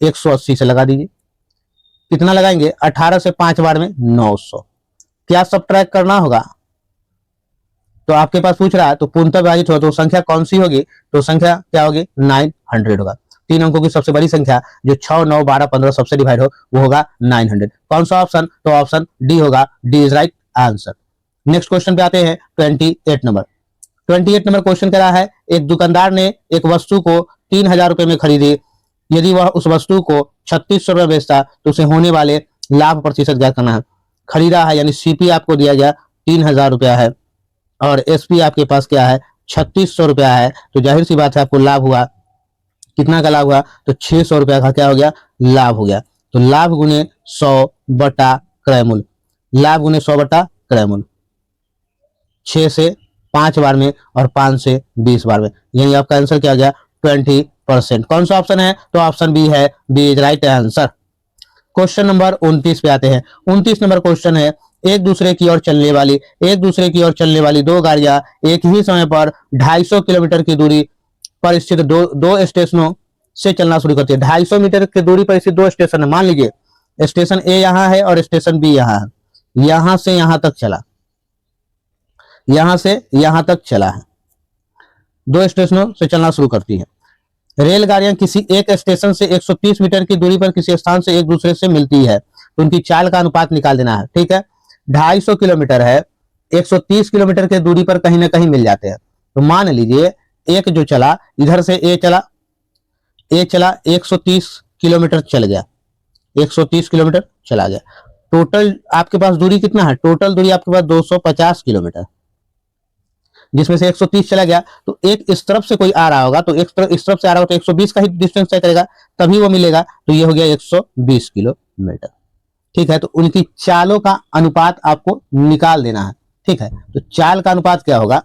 180 से लगा दीजिए, कितना लगाएंगे, 18 से 5 बार में 900। क्या सब्ट्रैक्ट करना होगा, तो आपके पास पूछ रहा है तो पूर्णतः विभाजित हो तो संख्या कौन सी होगी, तो संख्या क्या होगी, 900 होगा। 3 अंकों की सबसे बड़ी संख्या जो 6 9 12 15 सबसे डिवाइड हो वो होगा 900। कौन सा ऑप्शन, तो ऑप्शन डी होगा, D is right answer. Next question पे आते हैं 28 नंबर। 28 नंबर क्वेश्चन कह रहा है, एक दुकानदार ने एक वस्तु को 3000 रुपए में खरीदी, यदि वह उस वस्तु को 3600 रुपये बेचता तो उसे होने वाले लाभ प्रतिशत ज्ञात करना है। खरीदा है यानी सीपी आपको दिया गया 3000 रुपया है और एसपी आपके पास क्या है 3600 रुपया है, तो जाहिर सी बात है आपको लाभ हुआ, कितना का लाभ हुआ, तो 600 रुपया का क्या हो गया, लाभ हो गया। तो लाभ गुने 100 बटा क्रय मूल्य, लाभ गुने 100 बटा क्रय मूल्य, 6 से 5 बार में और 5 से 20 बार में, यानी आपका आंसर क्या आ गया 20%। कौन सा ऑप्शन है, तो ऑप्शन बी है, B is right answer. Question number 29 पे आते हैं। 29 नंबर क्वेश्चन है, एक दूसरे की ओर चलने वाली दो गाड़ियां एक ही समय पर 250 किलोमीटर की दूरी पर स्थित दो स्टेशनों से चलना शुरू करती है। 250 मीटर की दूरी पर स्थित दो स्टेशन है। मान लीजिए स्टेशन ए यहाँ है और स्टेशन बी यहाँ है, यहां से यहां तक चला, यहां से यहां तक चला है, दो स्टेशनों से चलना शुरू करती है। रेलगाड़ियां किसी एक स्टेशन से 130 मीटर की दूरी पर किसी स्थान से एक दूसरे से मिलती है, तो उनकी चाल का अनुपात निकाल देना है। ठीक है, 250 किलोमीटर है, 130 किलोमीटर की दूरी पर कहीं ना कहीं मिल जाते हैं। तो मान लीजिए एक जो चला, इधर से ए चला 130 किलोमीटर चल गया, 130 किलोमीटर चला गया। टोटल आपके पास दूरी कितना है, टोटल दूरी आपके पास 250 किलोमीटर, जिसमें से 130 चला गया। तो एक इस तरफ से कोई आ रहा होगा, तो एक तरफ इस तरफ से आ रहा होगा तो 120 का ही डिस्टेंस तय करेगा, तभी वो मिलेगा। तो ये हो गया 120 किलोमीटर। ठीक है, तो उनकी चालों का अनुपात आपको निकाल देना है। ठीक है, तो चाल का अनुपात क्या होगा,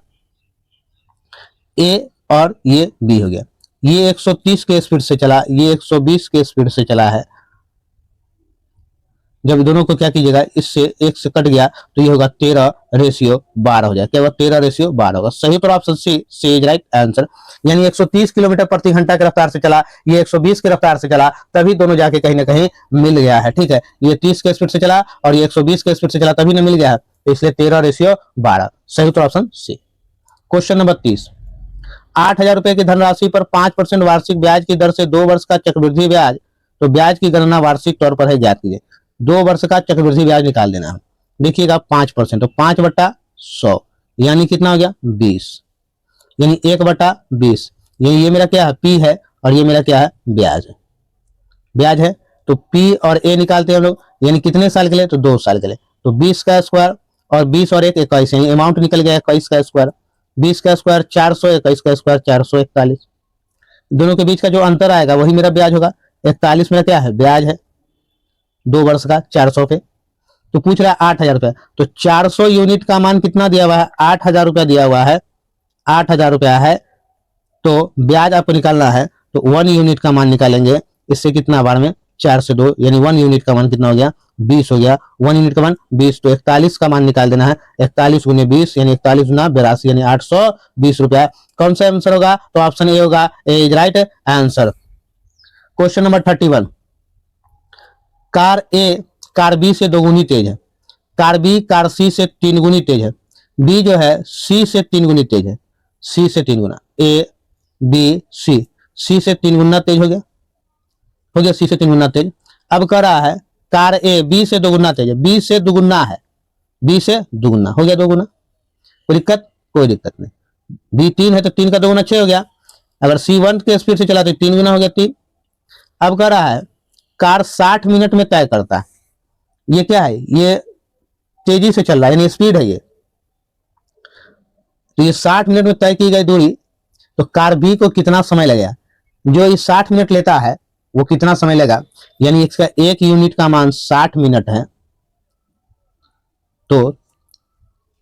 ए और ये बी हो गया। ये 130 के स्पीड से चला, ये 120 के स्पीड से चला है। जब दोनों को क्या कीजिएगा, इससे एक से कट गया तो ये होगा 13:12 हो जाएगा। क्या होगा, 13:12 होगा। सही उत्तर option C is right answer. यानी 130 किलोमीटर प्रति घंटा की रफ्तार से चला, ये 120 की रफ्तार से चला, तभी दोनों जाके कहीं ना कहीं मिल गया है। ठीक है, ये 30 के स्पीड से चला और ये 120 के स्पीड से चला, तभी ना मिल गया है, तो इसलिए 13:12। सही उत्तर ऑप्शन सी। क्वेश्चन नंबर 30, 8,000 रुपए की धनराशि पर 5% वार्षिक ब्याज की दर से 2 वर्ष का चक्रवृद्धि ब्याज, तो ब्याज की गणना वार्षिक तौर पर है, ज्ञात कीजिए। 2 वर्ष का चक्रवृद्धि ब्याज निकाल देना है। देखिएगा 5%, तो 5/100 यानी कितना हो गया 20, यानी 1/20, ये मेरा क्या है पी है और ये मेरा क्या है ब्याज है, ब्याज है। तो पी और ए निकालते हैं हम लोग, यानी कितने साल के लिए, तो 2 साल के लिए। तो 20 का स्क्वायर और 20 और 1 21, यानी अमाउंट निकल गया 21 का स्क्वायर। 20 का स्क्वायर 400, 21 का स्क्वायर 441। दोनों के बीच का जो अंतर आएगा वही मेरा ब्याज होगा। 41 मेरा क्या है ब्याज है, 2 वर्ष का 400 पे। तो पूछ रहा है 8,000 रुपया, तो 400 यूनिट का मान कितना दिया हुआ है, 8,000 रुपया दिया हुआ है, 8,000 रुपया है। तो ब्याज आपको निकालना है, तो 1 यूनिट का मान निकालेंगे। इससे कितना बार में 4 से 2, यानी 1 यूनिट का मान कितना हो गया 20 हो गया। 1 यूनिट का मान 20, तो 41 का मान निकाल देना है। 41 गुने 20 यानी 41 गुना 82, यानी 820 रुपया। कौन सा आंसर होगा, तो ऑप्शन ए होगा, A is right answer. Question number 31, car A car B से 2 गुनी तेज है, कार बी कार सी से 3 गुनी तेज है, बी जो है सी से 3 गुनी तेज है, सी से 3 गुना, ए बी सी से 3 गुना तेज हो गया सी से 3 गुना तेज। अब कह रहा है कार ए बी से 2 गुना तेज है, बी से दुगुना है, बी से दुगुना हो गया 2 गुना, कोई दिक्कत नहीं। बी 3 है तो 3 का 2 गुना 6 हो गया। अगर सी 1 के स्पीड से चला तो 3 गुना हो गया 3। अब कह रहा है कार 60 मिनट में तय करता है, ये क्या है, ये तेजी से चल रहा है, यानी स्पीड है ये। तो ये 60 मिनट में तय की गई दूरी, तो कार बी को कितना समय लगेगा, जो ये 60 मिनट लेता है वो कितना समय लेगा, यानी इसका 1 यूनिट का मान 60 मिनट है, तो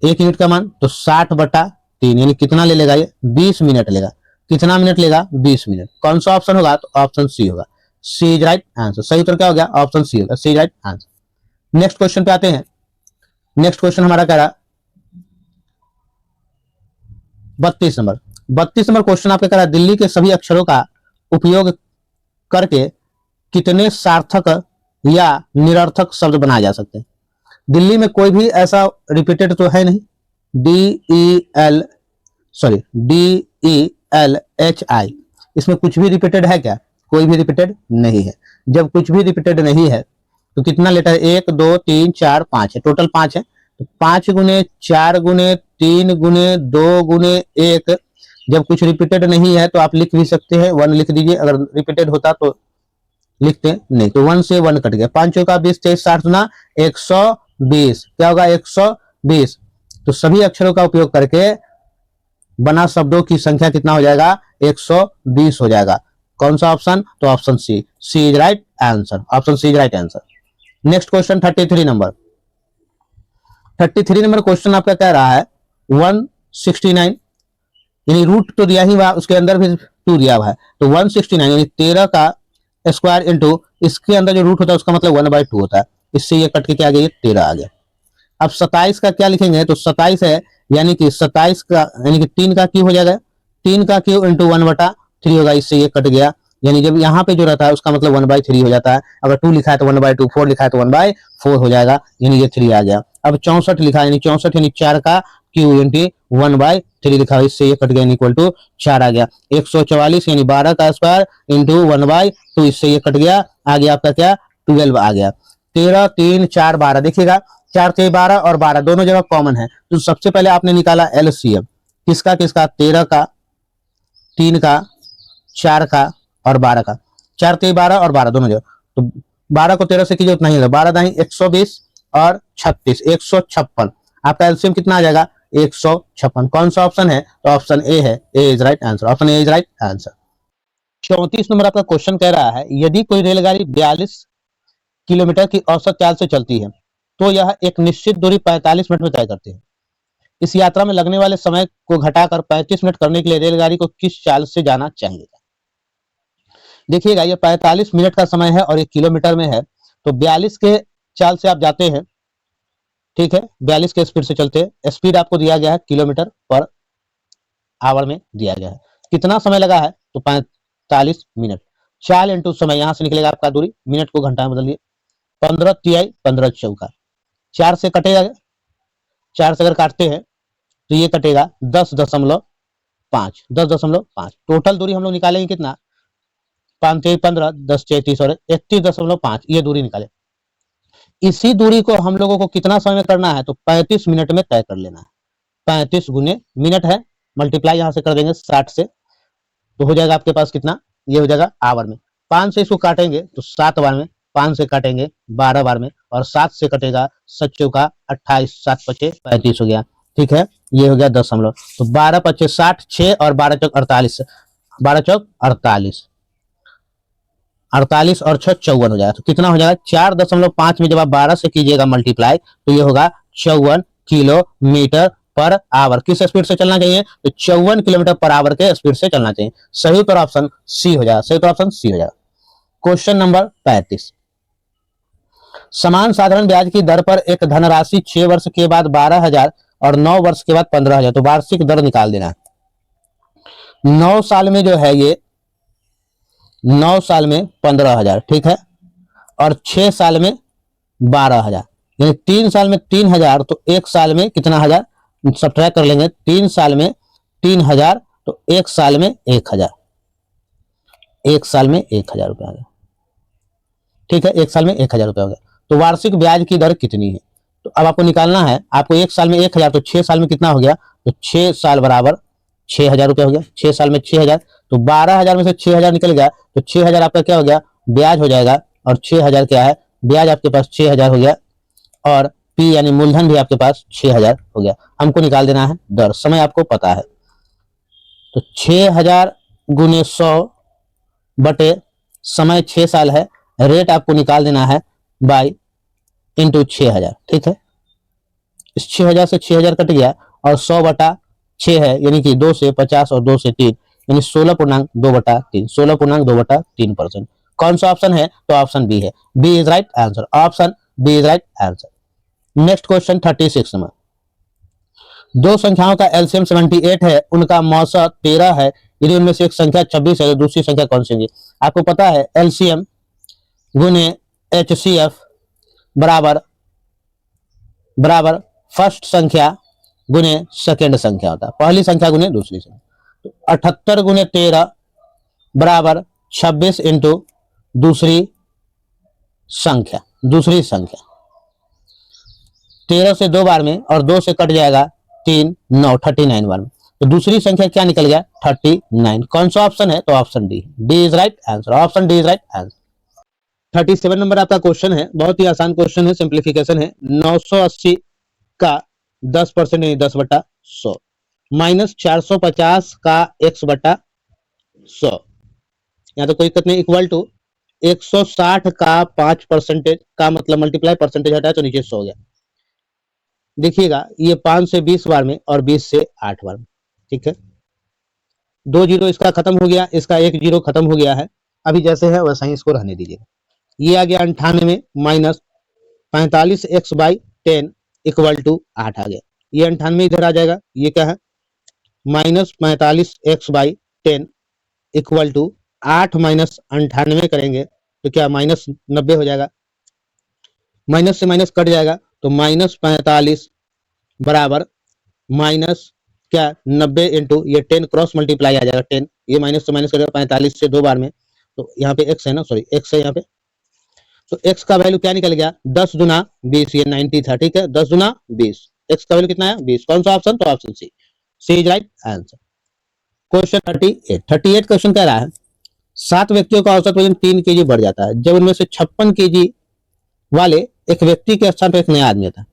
1 यूनिट का मान तो 60/3, यानी कितना ले लेगा ये 20 मिनट लेगा। कितना मिनट लेगा 20 मिनट। कौन सा ऑप्शन होगा, तो ऑप्शन सी होगा, सी इज राइट आंसर। सही उत्तर क्या हो गया, ऑप्शन सी होगा, C is right answer. Next question पे आते हैं। नेक्स्ट क्वेश्चन हमारा कह रहा 32 नंबर। 32 नंबर क्वेश्चन आपका कह रहा है, दिल्ली के सभी अक्षरों का उपयोग करके कितने सार्थक या निरर्थक शब्द बनाए जा सकते हैं। दिल्ली में कोई भी ऐसा रिपीटेड तो है नहीं, DELHI, इसमें कुछ भी रिपीटेड है क्या, कोई भी रिपीटेड नहीं है। जब कुछ भी रिपीटेड नहीं है तो कितना लेटर, 1 2 3 4 5 है, टोटल 5 है। तो 5 गुने 4 गुने 3 गुने 2 गुने 1। जब कुछ रिपीटेड नहीं है तो आप लिख भी सकते हैं 1 लिख दीजिए, अगर रिपीटेड होता तो लिखते नहीं, तो 1 से 1 कट गया, 5 चौका 20, 23 60 गुना 120, क्या होगा 120। तो सभी अक्षरों का उपयोग करके बना शब्दों की संख्या कितना हो जाएगा 120 हो जाएगा। कौन सा ऑप्शन, तो option C, C is right answer, option C is right answer. Next question 33 number, 33 number question आपका कह रहा है 169, यानी रूट तो दिया ही हुआ, उसके अंदर भी 2 दिया हुआ है, तो 169 यानी 13 का स्क्वायर इंटू इसके अंदर जो रूट होता है उसका मतलब 1/2 होता है, इससे ये कट के क्या आ गया 13 आ गया। अब 27 का क्या लिखेंगे, तो 27 है यानी कि 27 का यानी कि 3 का क्यू हो जाएगा, 3 का क्यू इंटू 1/3 होगा, इससे ये कट गया, यानी जब यहाँ पे जो रहता है उसका मतलब 1/3 हो जाता है। अगर 2 लिखा है तो 1/2, 4 लिखा है तो 1/4 हो जाएगा, यानी ये 3 आ गया। अब 64 लिखा है यानी 64 यानी 4 का क्यू इंटू 1/3 लिखा है, इससे ये कट गया, इक्वल टू 4 आ गया। 144 यानी 12 का स्क्वायर इंटू 1/2, इससे ये कट गया, आ गया आपका क्या 12 आ गया। 13 3 4 12, देखिएगा 4 3 12 और 12 दोनों जगह कॉमन है, तो सबसे पहले आपने निकाला एलसीएम किसका किसका, 13 का, 3 का, 4 का और 12 का, 4 3 12 और 12 दोनों जगह, तो 12 को 13 से कीजिए उतना ही होगा, 12 दाई 120 और 36 156, आपका एलसीएम कितना आ जाएगा 156। कौन सा ऑप्शन है, तो ऑप्शन ए है, A is right answer, option A is right answer. 34 number आपका क्वेश्चन कह रहा है यदि कोई रेलगाड़ी 42 किलोमीटर की औसत चाल से चलती है तो यह एक निश्चित दूरी 45 मिनट में तय करती है। इस यात्रा में लगने वाले समय को घटाकर 35 मिनट करने के लिए रेलगाड़ी को किस चाल से जाना चाहिए। देखिएगा ये 45 मिनट का समय है और 1 किलोमीटर में है, तो 42 के चाल से आप जाते हैं, ठीक है, 42 के स्पीड से चलते हैं, स्पीड आपको दिया गया है किलोमीटर पर आवर में दिया गया है, कितना समय लगा है, तो 45 मिनट, चाल इंटू समय, यहां से निकलेगा आपका दूरी, मिनट को घंटा में बदलिए, 15 तिहाई 15 चौका, 4 से कटेगा, 4 से अगर काटते हैं तो ये कटेगा 10.5, 10.5, टोटल दूरी हम लोग निकालेंगे कितना, 5 3 15, 10 6 30 और 31.5, ये दूरी निकाले। इसी दूरी को हम लोगों को कितना समय में करना है, तो 35 मिनट में तय कर लेना है। 35 गुने मिनट है, मल्टीप्लाई यहां से कर देंगे 60 से, तो हो जाएगा आपके पास कितना, ये हो जाएगा आवर में। 5 से इसको काटेंगे तो 7 बार में, 5 से काटेंगे 12 बार में, और 7 से कटेगा 7 चौका 28, 7 पचे 35 हो गया, ठीक है, ये हो गया 10, तो 12 पचे 60, 6 और 12 चौक 48, 12 चौक 48, 48 और 6 54 हो जाएगा, तो कितना हो जाएगा 4.5 में जब आप 12 से कीजिएगा मल्टीप्लाई तो ये होगा 54 किलोमीटर पर आवर। किस स्पीड से चलना चाहिए, तो 54 किलोमीटर पर आवर के स्पीड से चलना चाहिए। सही उत्तर ऑप्शन सी हो जाएगा, सही उत्तर ऑप्शन सी हो जाएगा। क्वेश्चन नंबर 35, समान साधारण ब्याज की दर पर एक धनराशि 6 वर्ष के बाद 12,000 और 9 वर्ष के बाद 15,000, तो वार्षिक दर निकाल देना है। 9 साल में जो है ये 9 साल में 15,000, ठीक है, और 6 साल में 12,000, यानी 3 साल में 3,000, तो 1 साल में कितना हजार, सब्ट्रैक्ट कर लेंगे, 3 साल में 3,000 तो 1 साल में 1,000, 1 साल में 1,000 रुपया आ गया, ठीक है, 1 साल में 1,000 रुपया हो गया। तो वार्षिक ब्याज की दर कितनी है, तो अब आपको निकालना है, आपको 1 साल में 1,000, तो 6 साल में कितना हो गया, तो 6 साल बराबर 6,000 रुपया हो गया, 6 साल में 6,000, तो 12,000 में से 6,000 निकल गया, तो 6,000 आपका क्या हो गया, ब्याज हो जाएगा, और 6,000 क्या है, ब्याज आपके पास 6,000 हो गया, और पी यानी मूलधन भी आपके पास 6,000 हो गया। हमको निकाल देना है दर, समय आपको पता है, तो 6,000 गुने 100 बटे समय 6 साल है, रेट आपको निकाल देना है बाई इंटू 6,000, ठीक है, इस 6,000 से 6,000 कट गया, और 100/6 है, यानी कि 2 से 50 और 2 से 3, यानी 16.2/3, 16.2/3%। कौन सा ऑप्शन है, तो ऑप्शन बी है, B is right answer, option B is right answer. Next question 36 में, दो संख्याओं का एलसीएम 78 है, उनका मौसत 13 है, यदि उनमें से एक संख्या 26 है तो दूसरी संख्या कौन सी होगी। आपको पता है एलसीएम गुने एचसीएफ बराबर बराबर फर्स्ट संख्या गुने सेकेंड संख्या होता है, पहली संख्या गुने दूसरी संख्या, तो 78 गुने 13 बराबर 26 इंटू दूसरी संख्या, 13 से 2 बार में और 2 से कट जाएगा 3 9 39 बार में, तो दूसरी संख्या क्या निकल गया 39। कौन सा ऑप्शन है, तो option D, D is right answer, option D is right answer. 37 number आपका क्वेश्चन है, बहुत ही आसान क्वेश्चन है, सिंप्लीफिकेशन है। 980 का 10% यानी 10/100 माइनस 450 का x/100, यहाँ तो कोई दिक्कत नहीं, इक्वल टू 160 का 5% का मतलब मल्टीप्लाई परसेंटेज हटाया तो नीचे 100 हो गया। देखिएगा ये 5 से 20 बार में और 20 से 8 बार में, ठीक है। 2 जीरो इसका खत्म हो गया, इसका 1 जीरो खत्म हो गया है, अभी जैसे है वैसा ही इसको रहने दीजिए। ये आ गया 98 माइनस 45x/10 इक्वल टू 8 आ गया। ये 98 इधर आ जाएगा, ये क्या है minus 45x/10 equal to 8 minus 98 करेंगे तो क्या माइनस 90 हो जाएगा, माइनस से माइनस कट जाएगा तो माइनस 45 बराबर माइनस क्या 90 इंटू ये 10 क्रॉस मल्टीप्लाई आ जाएगा 10, ये माइनस से माइनस करेगा 45 से 2 बार में, तो यहाँ पे x है ना, सॉरी x है यहाँ पे, तो x का वैल्यू क्या निकल गया 10 दुना 20, ये 90 था, ठीक है। 10 दुना 20, x का वैल्यू कितना है 20, कौन सा ऑप्शन, तो option C is right answer. Question 38 question कह रहा है 7 व्यक्तियों का औसत वजन 3 kg बढ़ जाता है जब उनमें से 56 kg वाले एक व्यक्ति के स्थान पर एक नया आदमी आता है,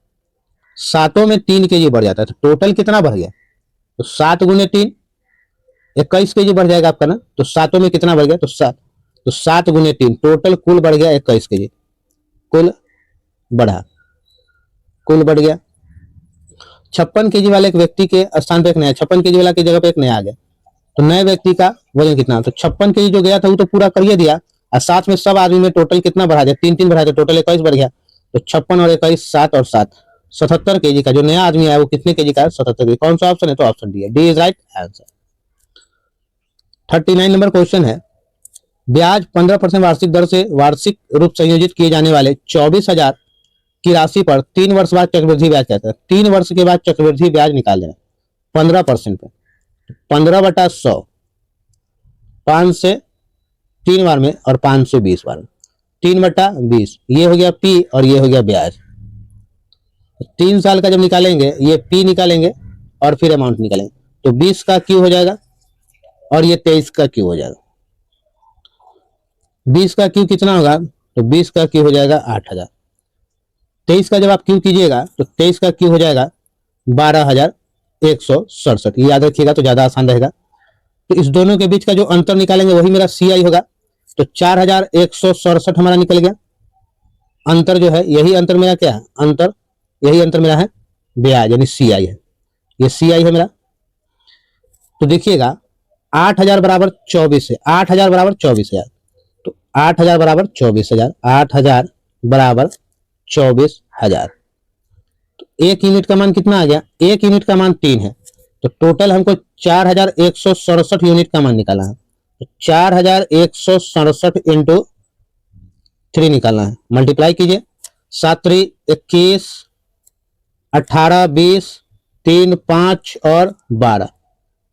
सातों में 3 kg बढ़ जाता है, तो टोटल कितना बढ़ गया, तो 7 गुने 3 21 kg बढ़ जाएगा आपका ना, तो सातों में कितना बढ़ गया, तो 7 गुने 3 टोटल कुल बढ़ गया 21 kg, कुल बढ़ गया। 56 kg वाले एक व्यक्ति के स्थान पे एक नया, 56 kg वाला की जगह पे एक नया आ गया, तो नए व्यक्ति का वजन कितना, तो 56 kg जो गया था वो तो पूरा करिए दिया, और साथ में सब आदमी में टोटल कितना बढ़ा दिया, 3 बढ़ा दिया, टोटल 21 बढ़ गया, तो 56 और 21 7 और 7 77 kg का जो नया आदमी आया वो कितने kg का है, 77 kg। कौन सा ऑप्शन है, तो ऑप्शन डी है, D is right answer. 39 number question है ब्याज 15% वार्षिक दर से वार्षिक रूप संयोजित किए जाने वाले 24,000 की राशि पर 3 वर्ष बाद चक्रवृद्धि ब्याज कहता है। 3 वर्ष के बाद चक्रवृद्धि ब्याज निकाल देना 15% पे, 15/100 5 से 3 बार में और 5 से 20 बार में, 3/20 ये हो गया पी और ये हो गया ब्याज। 3 साल का जब निकालेंगे ये पी निकालेंगे और फिर अमाउंट निकालेंगे, तो 20 का क्यू हो जाएगा और ये 23 का क्यू हो जाएगा। 20 का क्यू कितना होगा, तो 20 का क्यू हो जाएगा 8000। 23 का जब आप क्यू कीजिएगा तो 23 का क्यू हो जाएगा 12,167, ये याद रखिएगा तो ज्यादा आसान रहेगा। तो इस दोनों के बीच का जो अंतर निकालेंगे वही मेरा सी आई होगा, तो 4167 हमारा निकल गया। अंतर जो है यही अंतर मेरा क्या है, अंतर यही अंतर मेरा है ब्याज, यानी सी आई है, ये सी आई है मेरा। तो देखिएगा 8000 बराबर 24 है, 8000 बराबर 24,000, तो 8000 बराबर 24,000, 8000 बराबर 24,000, तो 1 यूनिट का मान कितना आ गया, 1 यूनिट का मान 3 है, तो टोटल हमको 4167 यूनिट का मान निकालना है, तो 4167 इंटू 3 निकालना है, मल्टीप्लाई कीजिए, 7 3 21 18 20 3 5 और 12,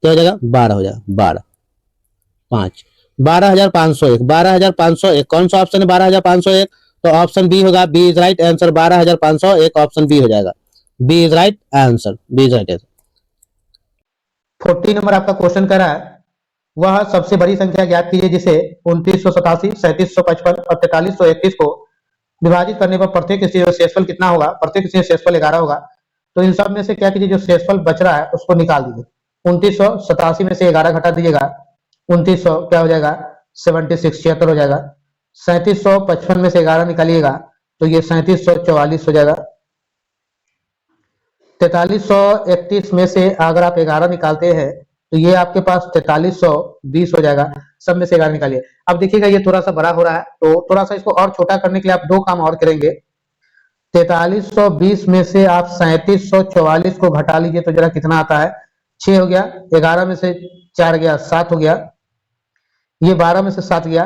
क्या हो जाएगा 12 हो जाएगा, 12 5 12,501, 12,501 कौन सा ऑप्शन है 12,501, तो ऑप्शन बी होगा, B is right answer, 12,501 option B हो जाएगा, B is right answer, B is right answer. 40 number आपका क्वेश्चन कर रहा है वह सबसे बड़ी संख्या ज्ञात कीजिए जिसे 2987, 3755 और 4331 को विभाजित करने पर प्रत्येक स्थिति में शेषफल कितना होगा, प्रत्येक स्थिति में शेषफल 11 होगा। तो इन सब में से क्या कीजिए, जो शेषफल बच रहा है उसको निकाल दीजिए। 2987 में से 11 घटा दीजिएगा, 2900 क्या हो जाएगा 76 76 हो जाएगा। 3755 में से 11 निकालिएगा तो ये 3744 हो जाएगा। 4331 में से अगर आप 11 निकालते हैं तो ये आपके पास 4320 हो जाएगा। सब में से 11 निकालिए। अब देखिएगा ये थोड़ा सा बड़ा हो रहा है, तो थोड़ा सा इसको और छोटा करने के लिए आप दो काम और करेंगे। 4320 में से आप 3744 को घटा लीजिए तो जरा कितना आता है, 6 हो गया। 11 में से 4 गया 7 हो गया, ये 12 में से 7 गया,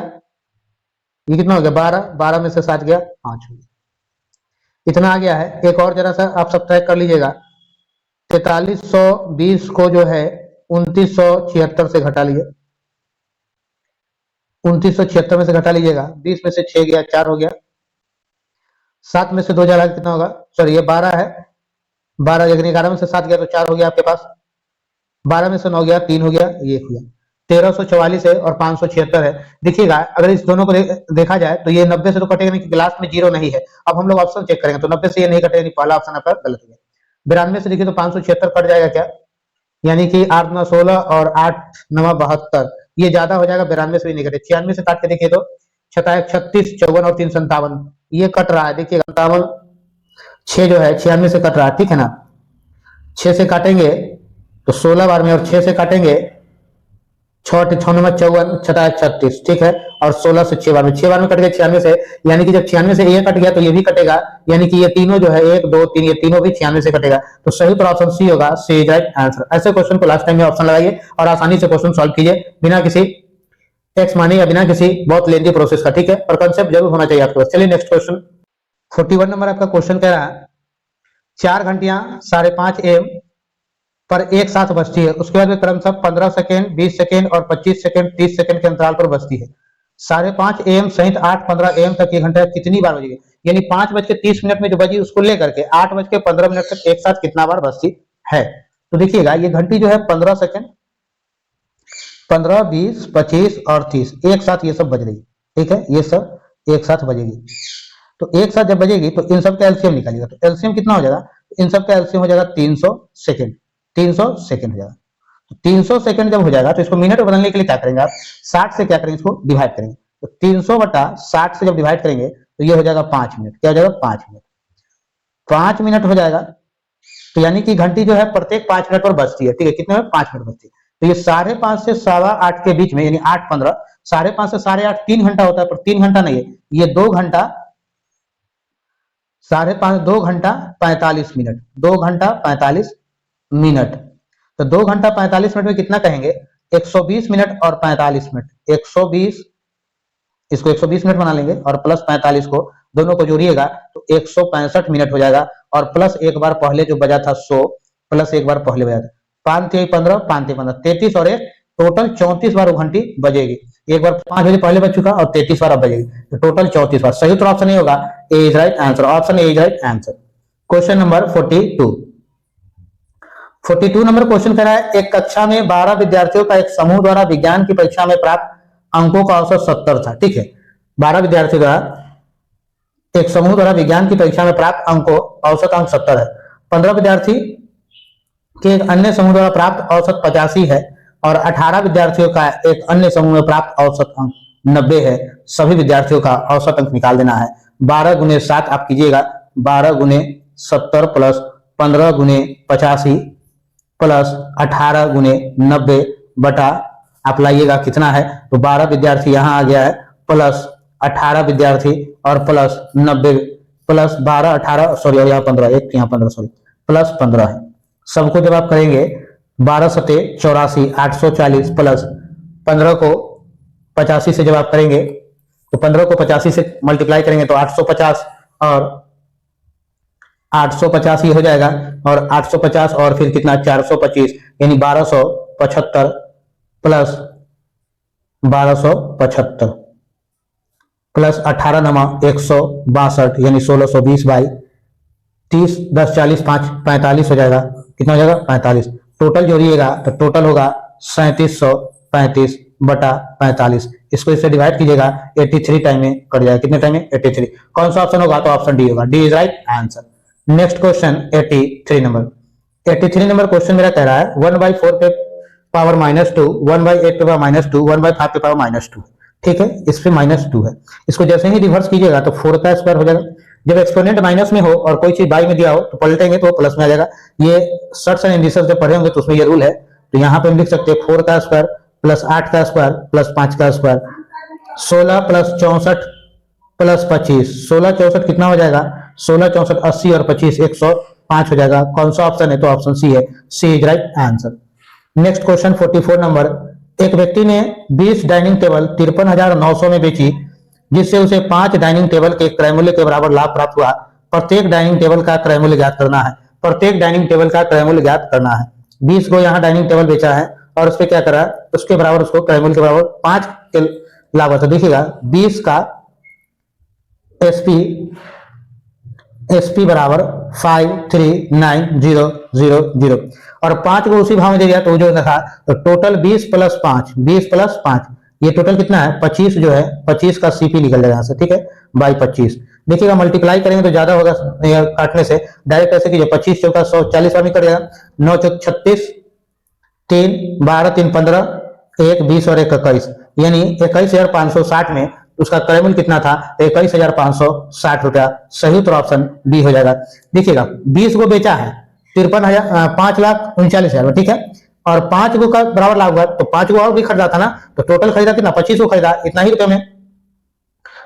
ये कितना हो गया 12, 12 में से 7 गया 5 हो गया, इतना आ गया है। एक और जरा सा आप सब्ट्रैक्ट कर लीजिएगा। 4320 को जो है 2976 से घटा लीजिए, 2976 में से घटा लीजिएगा। 20 में से 6 गया 4 हो गया, 7 में से 2 जा कितना होगा, सॉरी ये 12 है, 12 लेकिन 11 में से 7 गया तो 4 हो गया आपके पास, 12 में से 9 गया 3 हो गया, ये 1 हो गया। 1344 है और 576 है। देखिएगा अगर इस दोनों को देखा जाए तो ये 90 से तो कटेगा नहीं क्योंकि लास्ट में जीरो नहीं है। अब हम लोग ऑप्शन चेक करेंगे तो 90 से ये नहीं कटेगा, नहीं, पहला ऑप्शन आपका गलत है। 92 से देखिए तो 576 कट जाएगा क्या, यानी कि 8 9 16 और 8 9 72, ये ज्यादा हो जाएगा, 92 से भी नहीं कटे। 96 से काट के देखिए तो 36 54 और 357 ये कट रहा है। देखिए 57 6 जो है 96 से कट रहा है, ठीक है ना। 6 से काटेंगे तो 16 बार में, और 6 से काटेंगे 6 6 9 54 27 36, ठीक है। और 16 से 6 बार में, 6 बार में कट गया 96 से, यानी कि जब 96 से ये कट गया तो ये भी कटेगा, यानी कि ये तीनों जो है 1 2 3 ये तीनों भी 96 से कटेगा। तो सही उत्तर ऑप्शन सी होगा, सी इज राइट आंसर। ऐसे क्वेश्चन को लास्ट टाइम में ऑप्शन लगाइए और आसानी से क्वेश्चन सॉल्व कीजिए बिना किसी टेक्स्ट माने या बिना किसी बहुत लेंथी प्रोसेस का, ठीक है। और कंसेप्ट जरूर होना चाहिए आपके पास। चलिए नेक्स्ट क्वेश्चन 41 नंबर आपका क्वेश्चन कह रहा है 4 घंटियां 5:30 AM पर एक साथ बजती है, उसके बाद में क्रमशः 15 सेकंड 20 सेकंड और 25 सेकंड 30 सेकंड के अंतराल पर बजती है। 5:30 AM सहित 8:15 AM तक ये घंटा कितनी बार बजेगी, यानी 5:30 में जो बजी उसको लेकर के 8:15 तक एक साथ कितना बार बजती है। तो देखिएगा ये घंटी जो है 15 सेकंड 15 20 25 और 30 एक साथ ये सब बज रही है, ठीक है, ये सब एक साथ बजेगी। तो एक साथ जब बजेगी तो इन सब का एलसीएम निकालिएगा, तो एलसीएम कितना हो जाएगा, इन सब का एलसीएम हो जाएगा 300 सेकंड, 300 सेकंड हो जाएगा। तो 300 सेकंड जब हो जाएगा तो इसको मिनट में बदलने के लिए क्या करेंगे आप, 60 से क्या करेंगे, इसको डिवाइड करेंगे। तो 300/60 से जब डिवाइड करेंगे तो ये हो जाएगा 5 मिनट, क्या हो जाएगा 5 मिनट, 5 मिनट हो जाएगा। तो यानी कि घंटी जो है प्रत्येक 5 मिनट पर बजती है, ठीक है, कितने में 5 मिनट बजती है। तो ये 5:30 से 8:15 के बीच में, यानी 8:15, 5:30 से 8:30 3 घंटा होता है, पर 3 घंटा नहीं है, ये 2 घंटा 5:30 2 घंटा 45 मिनट, 2 घंटा 45 मिनट। तो 2 घंटा 45 मिनट में कितना कहेंगे, 120 मिनट और 45 मिनट, 120, इसको 120 मिनट बना लेंगे और प्लस 45 को दोनों को जोड़िएगा तो 165 मिनट हो जाएगा। और प्लस एक बार पहले जो बजा था 100 प्लस एक बार पहले बजा था 5 3 15 5 3 15 33 और एक टोटल 34 बार वो घंटी बजेगी। एक बार 5 बजे पहले बज चुका और 33 बार अब बजेगी, तो टोटल 34 बार। सही उत्तर ऑप्शन ए होगा, A is right answer, option A is right answer. Question number 42 number question कह रहा है एक कक्षा में 12 विद्यार्थियों का एक समूह द्वारा विज्ञान की परीक्षा में प्राप्त अंकों का औसत 70 था, ठीक है। 12 विद्यार्थियों द्वारा एक समूह द्वारा विज्ञान की परीक्षा में प्राप्त अंकों औसत अंक 70 है। 15 विद्यार्थी के एक अन्य समूह द्वारा प्राप्त औसत 85 है और 18 विद्यार्थियों का एक अन्य समूह में प्राप्त औसत अंक 90 है। सभी विद्यार्थियों का औसत अंक निकाल देना है। 12 गुने 7 आप कीजिएगा, 12 गुने 70 प्लस 15 गुने 85 प्लस 18 गुने 90 बटा आप लाइएगा कितना है, तो 12 विद्यार्थी यहाँ आ गया है प्लस 18 विद्यार्थी और प्लस 90 प्लस 12 18 सॉरी और यहाँ 15 एक यहाँ 15 सॉरी प्लस 15 है। सबको जब आप करेंगे 12 सते 84 840 प्लस 15 को 85 से जब आप करेंगे तो 15 को 85 से मल्टीप्लाई करेंगे तो 850 और 850 ही हो जाएगा और 850 और फिर कितना 425 यानी 1275 प्लस 1275 प्लस 18 नमा 162 यानी 1620 बाई 30 10 40 5 45 हो जाएगा, कितना हो जाएगा 45। टोटल जोड़िएगा तो टोटल होगा 3735 बटा 45। इसको इससे डिवाइड कीजिएगा 83 टाइम में कट जाएगा, कितने टाइम में 83। कौन सा ऑप्शन होगा, तो ऑप्शन डी होगा, D is right answer. Next question 83 number question मेरा कह रहा है 1/4 पे पावर -2 1/8 पे पावर -2 1/5 पे पावर -2, ठीक है, इस पे -2 है। इसको जैसे ही रिवर्स कीजिएगा तो 4 का स्क्वायर हो जाएगा। जब एक्सपोनेंट माइनस में हो और कोई चीज बाई में दिया हो तो पलटेंगे तो प्लस में आ जाएगा। ये सर्ट्स एंड इंडिसेस जब पढ़े होंगे तो उसमें ये रूल है। तो यहाँ पे हम लिख सकते हैं 4 का स्क्वायर प्लस 8 का स्क्वायर प्लस 5 का स्क्वायर 16 प्लस 64 प्लस 25 16 64 कितना हो जाएगा 16 64 80 और 25 105 हो जाएगा। कौन सा ऑप्शन है, तो ऑप्शन सी है, C is right answer. Next question 44 number, एक व्यक्ति ने 20 डाइनिंग टेबल 53,900 में बेची जिससे उसे 5 डाइनिंग टेबल के क्रय मूल्य के बराबर लाभ प्राप्त हुआ। प्रत्येक डाइनिंग टेबल का क्रय मूल्य ज्ञात करना है। प्रत्येक डाइनिंग टेबल का क्रय मूल्य ज्ञात करना है। 20 को यहाँ डाइनिंग टेबल बेचा है और उस पर क्या करा, उसके बराबर उसको क्रय मूल्य के बराबर 5 के लाभ होता है। देखिएगा 20 का एसपी SP बराबर 539,000 और 5 को उसी भाव में दे दिया तो जो था तो टोटल 20 प्लस 5, 20 प्लस 5 ये टोटल कितना है 25 जो है 25 का CP निकल जाएगा यहाँ से, ठीक है, बाई 25। देखिएगा मल्टीप्लाई करेंगे तो ज्यादा होगा काटने से, डायरेक्ट ऐसे कीजिए 25 चौका 140 बार में कट जाएगा, 9 चौक 36, 3 12 3 15, 1 20 और 1 21 यानी 21,560 में उसका क्रय मूल्य कितना था तो 21,560 रुपया। सही उत्तर ऑप्शन बी हो जाएगा। देखिएगा 20 को बेचा है 5,39,000, ठीक है, और 5 को का बराबर लाभ हुआ तो 5 को और भी खरीदा था ना, तो टोटल खरीदा कितना 25 को खरीदा इतना ही रुपये में,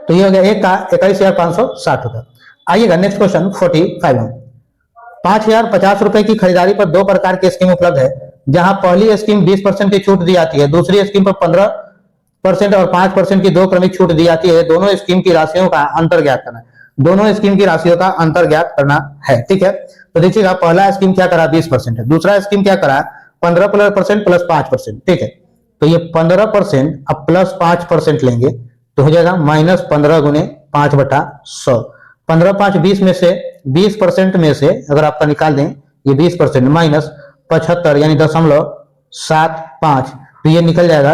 तो ये हो गया एक का 21,560 रुपया। आइएगा नेक्स्ट क्वेश्चन 45 में 5,050 रुपए की खरीदारी पर 2 प्रकार की स्कीम उपलब्ध है, जहां पहली स्कीम 20% की छूट दी जाती है, दूसरी स्कीम पर 15% और 5% की 2 क्रमिक छूट दी जाती है। दोनों स्कीम की राशियों का अंतर ज्ञात करना है, दोनों स्कीम की राशियों का अंतर ज्ञात करना है, ठीक है। तो देखिएगा पहला स्कीम क्या करा 20% है, दूसरा स्कीम क्या करा 15% प्लस 5%, ठीक है। तो ये 15% अब प्लस 5% लेंगे तो हो जाएगा -15 गुने 5/100। 15 5 20 में से 20% में से अगर आपका निकाल दें ये 20% माइनस 75 यानी 0.75, तो ये निकल जाएगा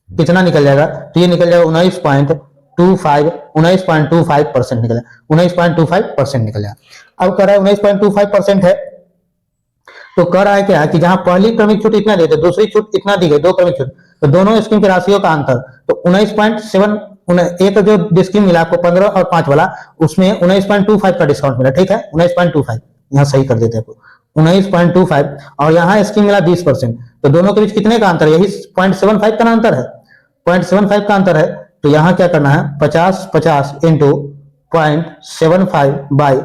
कितना निकल जाएगा, तो ये निकल जाएगा 19.25% निकल जाएगा, 19.25% निकल जाएगा। अब कह रहा है 19.25% है तो कह रहा है क्या कि जहां पहली क्रमिक छूट इतना देते दूसरी छूट इतना दी गई 2 क्रमिक छूट, तो दोनों स्कीम की राशियों का अंतर तो 19.7 एक जो स्कीम मिला आपको 15 और 5 वाला उसमें 19.25 का डिस्काउंट मिला, ठीक है, 19.25 यहाँ सही कर देते हैं 19.25 और यहाँ स्कीम मिला 20%, तो दोनों के बीच कितने का अंतर है, यही 0.75 का अंतर है, 0.75 का अंतर है। तो यहाँ क्या करना है 50 इंटू 0.75 बाई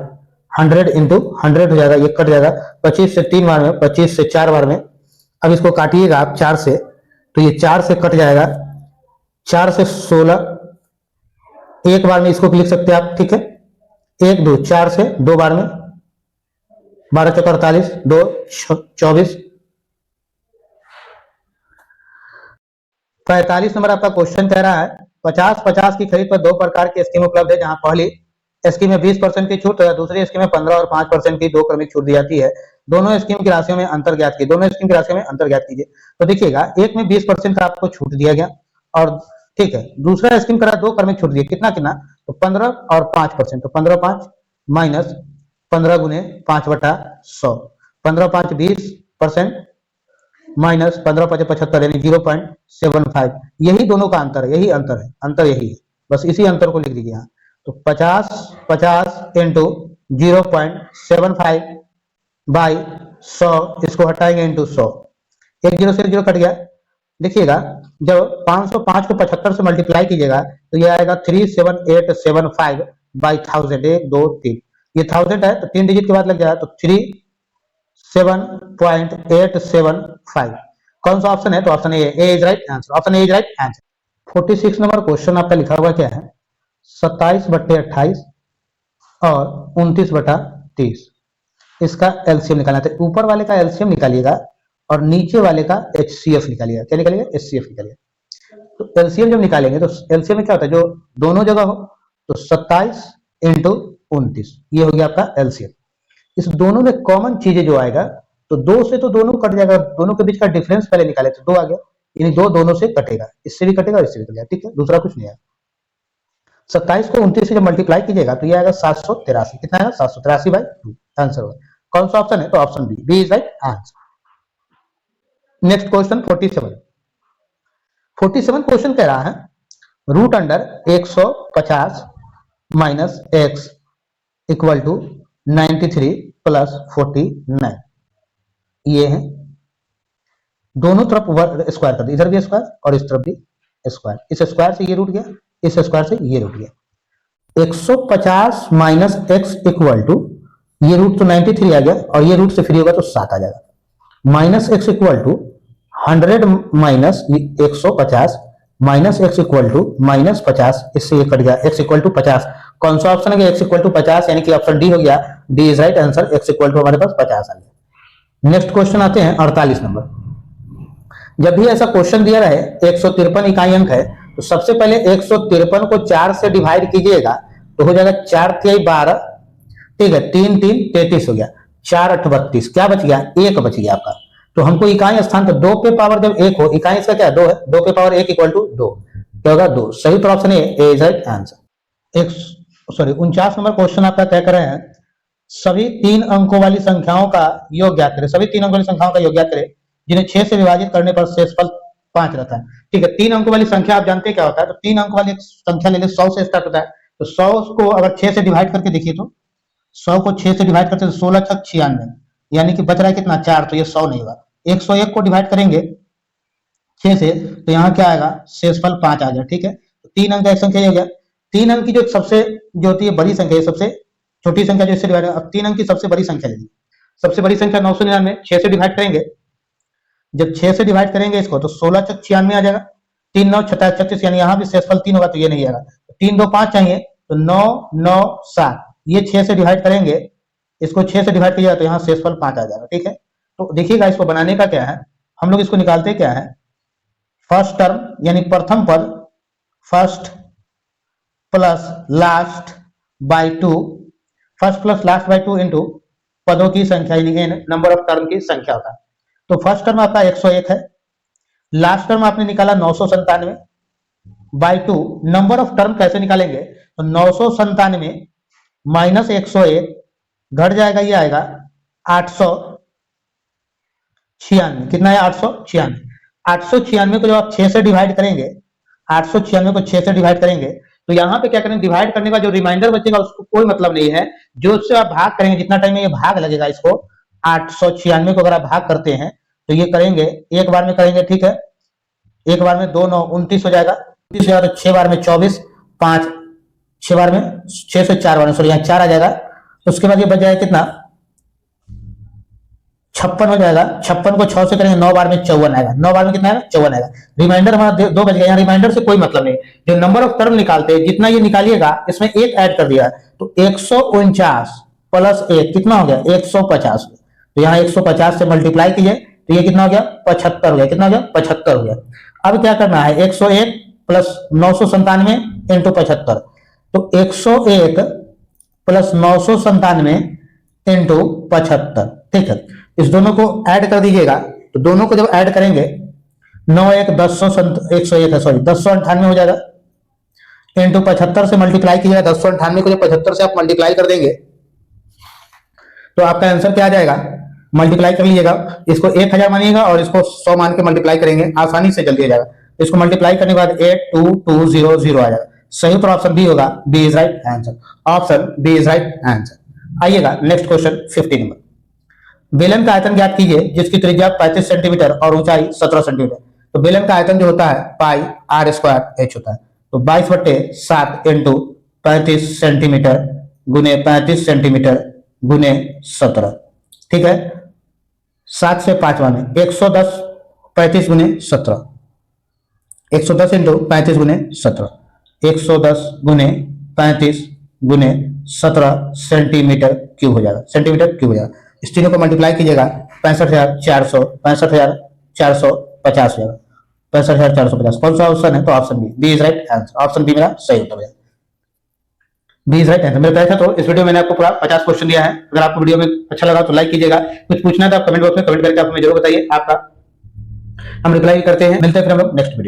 100 इंटू 100 हो जाएगा, ये कट जाएगा 25 से 3 बार में, 25 से 4 बार में। अब इसको काटिएगा आप 4 से तो ये 4 से कट जाएगा, 4 से 16 एक बार में इसको लिख सकते हैं आप, ठीक है, 1 2 4 से 2 बार में 12 चौका 48 2 24। 45 नंबर आपका क्वेश्चन कह रहा है 50-50 की खरीद पर 2 प्रकार की स्कीम उपलब्ध है, जहां पहली स्कीम में 20% की छूट है, दूसरी स्कीम में 15 और 5% की 2 क्रमिक छूट दी जाती है। दोनों स्कीम की राशियों में अंतर ज्ञात कीजिए, दोनों स्कीम की राशियों में अंतर ज्ञात कीजिए। तो देखिएगा एक में 20% का आपको छूट दिया गया और ठीक है, दूसरा स्कीम करा 2 क्रमिक छूट दिए, कितना कितना तो 15 और 5%, तो 15 5 माइनस 15 गुने 5/100, 15 5 20% माइनस 15 5 75 यानी 0.75, यही दोनों का अंतर है, यही अंतर है, अंतर यही है, बस इसी अंतर को लिख लीजिए यहाँ। तो 50 इंटू 0.75 बाई 100, इसको हटाएंगे इंटू 100, 1 0 से 1 0 कट गया। देखिएगा जब 505 को 75 से मल्टीप्लाई कीजिएगा तो ये आएगा 37875 बाई 1000, 1 2 3, ये 1000 है तो 3 डिजिट के बाद लग जाएगा तो 37.875। कौन सा ऑप्शन है तो option A is right answer, option A is right answer. 46 number question आपका लिखा हुआ क्या है 27/28 और 29/30, इसका एलसीएम निकालना है। ऊपर वाले का एलसीएम निकालिएगा और नीचे वाले का एचसीएफ निकालिएगा, क्या निकालिएगा एचसीएफ निकालिएगा। तो एलसीएम जब निकालेंगे तो एलसीएम में क्या होता है जो दोनों जगह हो तो 27 इंटू 29 ये हो गया आपका एलसीएम। इस दोनों में कॉमन चीजें जो आएगा तो 2 से तो दोनों कट जाएगा, दोनों के बीच का डिफरेंस पहले निकाले तो 2 आ गया, यानी 2 दोनों से कटेगा, इससे भी कटेगा इससे भी कटेगा, ठीक है, दूसरा कुछ नहीं है। 27 को 29 से जब मल्टीप्लाई कीजिएगा तो ये आएगा 783, कितना आएगा 783 बाई 2, आंसर होगा। कौन सा ऑप्शन है तो option B is right answer. Next question 47 question कह रहा है root under 150 minus x equal to 93 plus 49, ये है दोनों तरफ स्क्वायर कर दिया, इधर भी स्क्वायर और इस तरफ भी स्क्वायर, इस स्क्वायर से ये रूट गया, इस स्क्वायर से ये रूट गया। 150 माइनस एक्स इक्वल टू ये रूट तो 93 आ गया और ये रूट से फ्री होगा तो 7 आ जाएगा, minus x equal to 100 minus 150 minus x equal to minus 50, इससे ये कट गया x इक्वल टू 50। कौन सा ऑप्शन है x इक्वल टू 50 यानी कि ऑप्शन डी हो गया, D is right answer, x equal to हमारे पास 50 आ गया। नेक्स्ट क्वेश्चन आते हैं 48 नंबर। जब भी ऐसा क्वेश्चन दिया रहे 153 इकाई अंक है तो सबसे पहले 153 को 4 से डिवाइड कीजिएगा तो हो जाएगा 4 तिहाई 12, ठीक है, 3 3 33 हो गया, 4 8 32, क्या बच गया, 1 बच गया आपका। तो हमको इकाई स्थान पर 2 पे पावर जब 1 हो, इकाई इसका क्या 2 है, 2 पे पावर 1 इक्वल टू 2, क्या होगा 2। सही तो option A is right answer. एक 49 नंबर क्वेश्चन आपका क्या कर रहे हैं, सभी 3 अंकों वाली संख्याओं का योग ज्ञात करें। सभी 3 अंकों वाली संख्याओं का योग ज्ञात करें जिन्हें 6 से विभाजित करने पर शेषफल 5 रहता है। ठीक है, 3 अंकों वाली संख्या आप जानते हैं क्या होता है, तो 3 अंक वाली संख्या ले 100 से स्टार्ट होता है, तो 100 को अगर 6 से डिवाइड करके देखिए तो 100 को 6 से डिवाइड करते तो 16 छक 96, यानी कि बच रहा है कितना 4, तो ये 100 नहीं होगा। 101 को डिवाइड करेंगे 6 से तो यहाँ क्या आएगा, शेषफल 5 आ जाए। ठीक है, तो 3 अंक का एक संख्या हो गया। 3 अंक की जो सबसे जो होती है बड़ी संख्या, सबसे छोटी संख्या जो इससे डिवाइड, अब 3 अंक की सबसे बड़ी संख्या लीजिए, सबसे बड़ी संख्या 999, 6 से डिवाइड करेंगे, जब 6 से डिवाइड करेंगे इसको तो 16 छक 96 आ जाएगा, 3 9 27 36, यानी यहाँ भी शेषफल 3 होगा, तो ये नहीं आएगा। 3 2 5 चाहिए, तो 9 9 7, ये 6 से डिवाइड करेंगे, इसको 6 से डिवाइड किया तो यहाँ शेषफल 5 आ जाएगा। ठीक है, तो देखिएगा इसको बनाने का क्या है, हम लोग इसको निकालते क्या है, फर्स्ट टर्म यानी प्रथम पद, first plus last by 2, first plus last by 2 into पदों की संख्या यानी नंबर ऑफ टर्म की संख्या होता है। तो फर्स्ट टर्म आपका 101 है, लास्ट टर्म आपने निकाला 997 बाय 2, नंबर ऑफ टर्म कैसे निकालेंगे, तो 997 माइनस 101 घट जाएगा, ये आएगा 896, कितना है 896। 896 को जब आप 6 से डिवाइड करेंगे, 896 को 6 से डिवाइड करेंगे तो यहाँ पे क्या करेंगे, डिवाइड करने का जो रिमाइंडर बचेगा उसको कोई मतलब नहीं है, जो उससे आप भाग करेंगे, जितना टाइम में ये भाग लगेगा इसको 896 को अगर आप भाग करते हैं तो ये करेंगे एक बार में करेंगे। ठीक है, एक बार में 2 9 29 हो जाएगा, 29 हो जाएगा, तो 6 बार में 24, 5 6 बार में 6 से 4 बार में सॉरी यहाँ 4 आ जाएगा, उसके बाद ये बच जाएगा कितना 56 हो जाएगा, 56 को 6 से करेंगे 9 बार में 54 आएगा, 9 बार में कितना आएगा 54 आएगा, रिमाइंडर हमारा 2 बच गया। यहाँ रिमाइंडर से कोई मतलब नहीं, जो नंबर ऑफ टर्म निकालते हैं जितना ये निकालिएगा इसमें एक ऐड कर दिया तो 149 प्लस 1 कितना हो गया 150, तो यहाँ 150 से मल्टीप्लाई कीजिए तो ये कितना हो गया 75 हो गया, कितना हो गया 75 हो गया। अब क्या करना है 101 प्लस 997 इंटू 75, तो 101 प्लस 997 इंटू 75। ठीक है, इस दोनों को ऐड कर दीजिएगा, तो दोनों को जब ऐड करेंगे 9 1 101 है सॉरी 1098 हो जाएगा, इंटू 75 से मल्टीप्लाई कीजिएगा, 1098 को जब 75 से आप मल्टीप्लाई कर देंगे तो आपका आंसर क्या आ जाएगा, मल्टीप्लाई कर लीजिएगा, इसको 1000 मानिएगा और इसको 100 मान के मल्टीप्लाई करेंगे, आसानी से जल्दी हो जाएगा। इसको मल्टीप्लाई करने के बाद 82200 आ जाएगा। सही तो ऑप्शन बी होगा, B is right answer, option B is right answer. आइएगा नेक्स्ट क्वेश्चन 50 नंबर, बेलन का आयतन ज्ञात कीजिए जिसकी त्रिज्या 35 सेंटीमीटर और ऊंचाई 17 सेंटीमीटर। तो बेलन का आयतन जो होता है पाई आर स्क्वायर एच होता है, तो 22/7 इंटू 35 सेंटीमीटर गुने 35 सेंटीमीटर गुने 17। ठीक है, 7 से 5 में 110 35 गुने 17, 110 इंटू 35 गुने 17, 110 गुने 35 गुने 17 सेंटीमीटर क्यूब हो जाएगा, सेंटीमीटर क्यूब हो जाएगा। इस तीनों को मल्टीप्लाई कीजिएगा 65,400 65,450 हो जाएगा, 65,450। कौन सा ऑप्शन है, तो option B is right answer, option B मेरा सही उत्तर है, बी इज राइट आंसर। मेरे कहता तो इस वीडियो में मैंने आपको पूरा 50 क्वेश्चन दिया है। अगर आपको वीडियो में अच्छा लगा तो लाइक कीजिएगा, कुछ पूछना है तो आप कमेंट बॉक्स में कमेंट करके आप हमें जरूर बताइए, आपका हम रिप्लाई करते हैं। मिलते हैं फिर हम लोग नेक्स्ट वीडियो।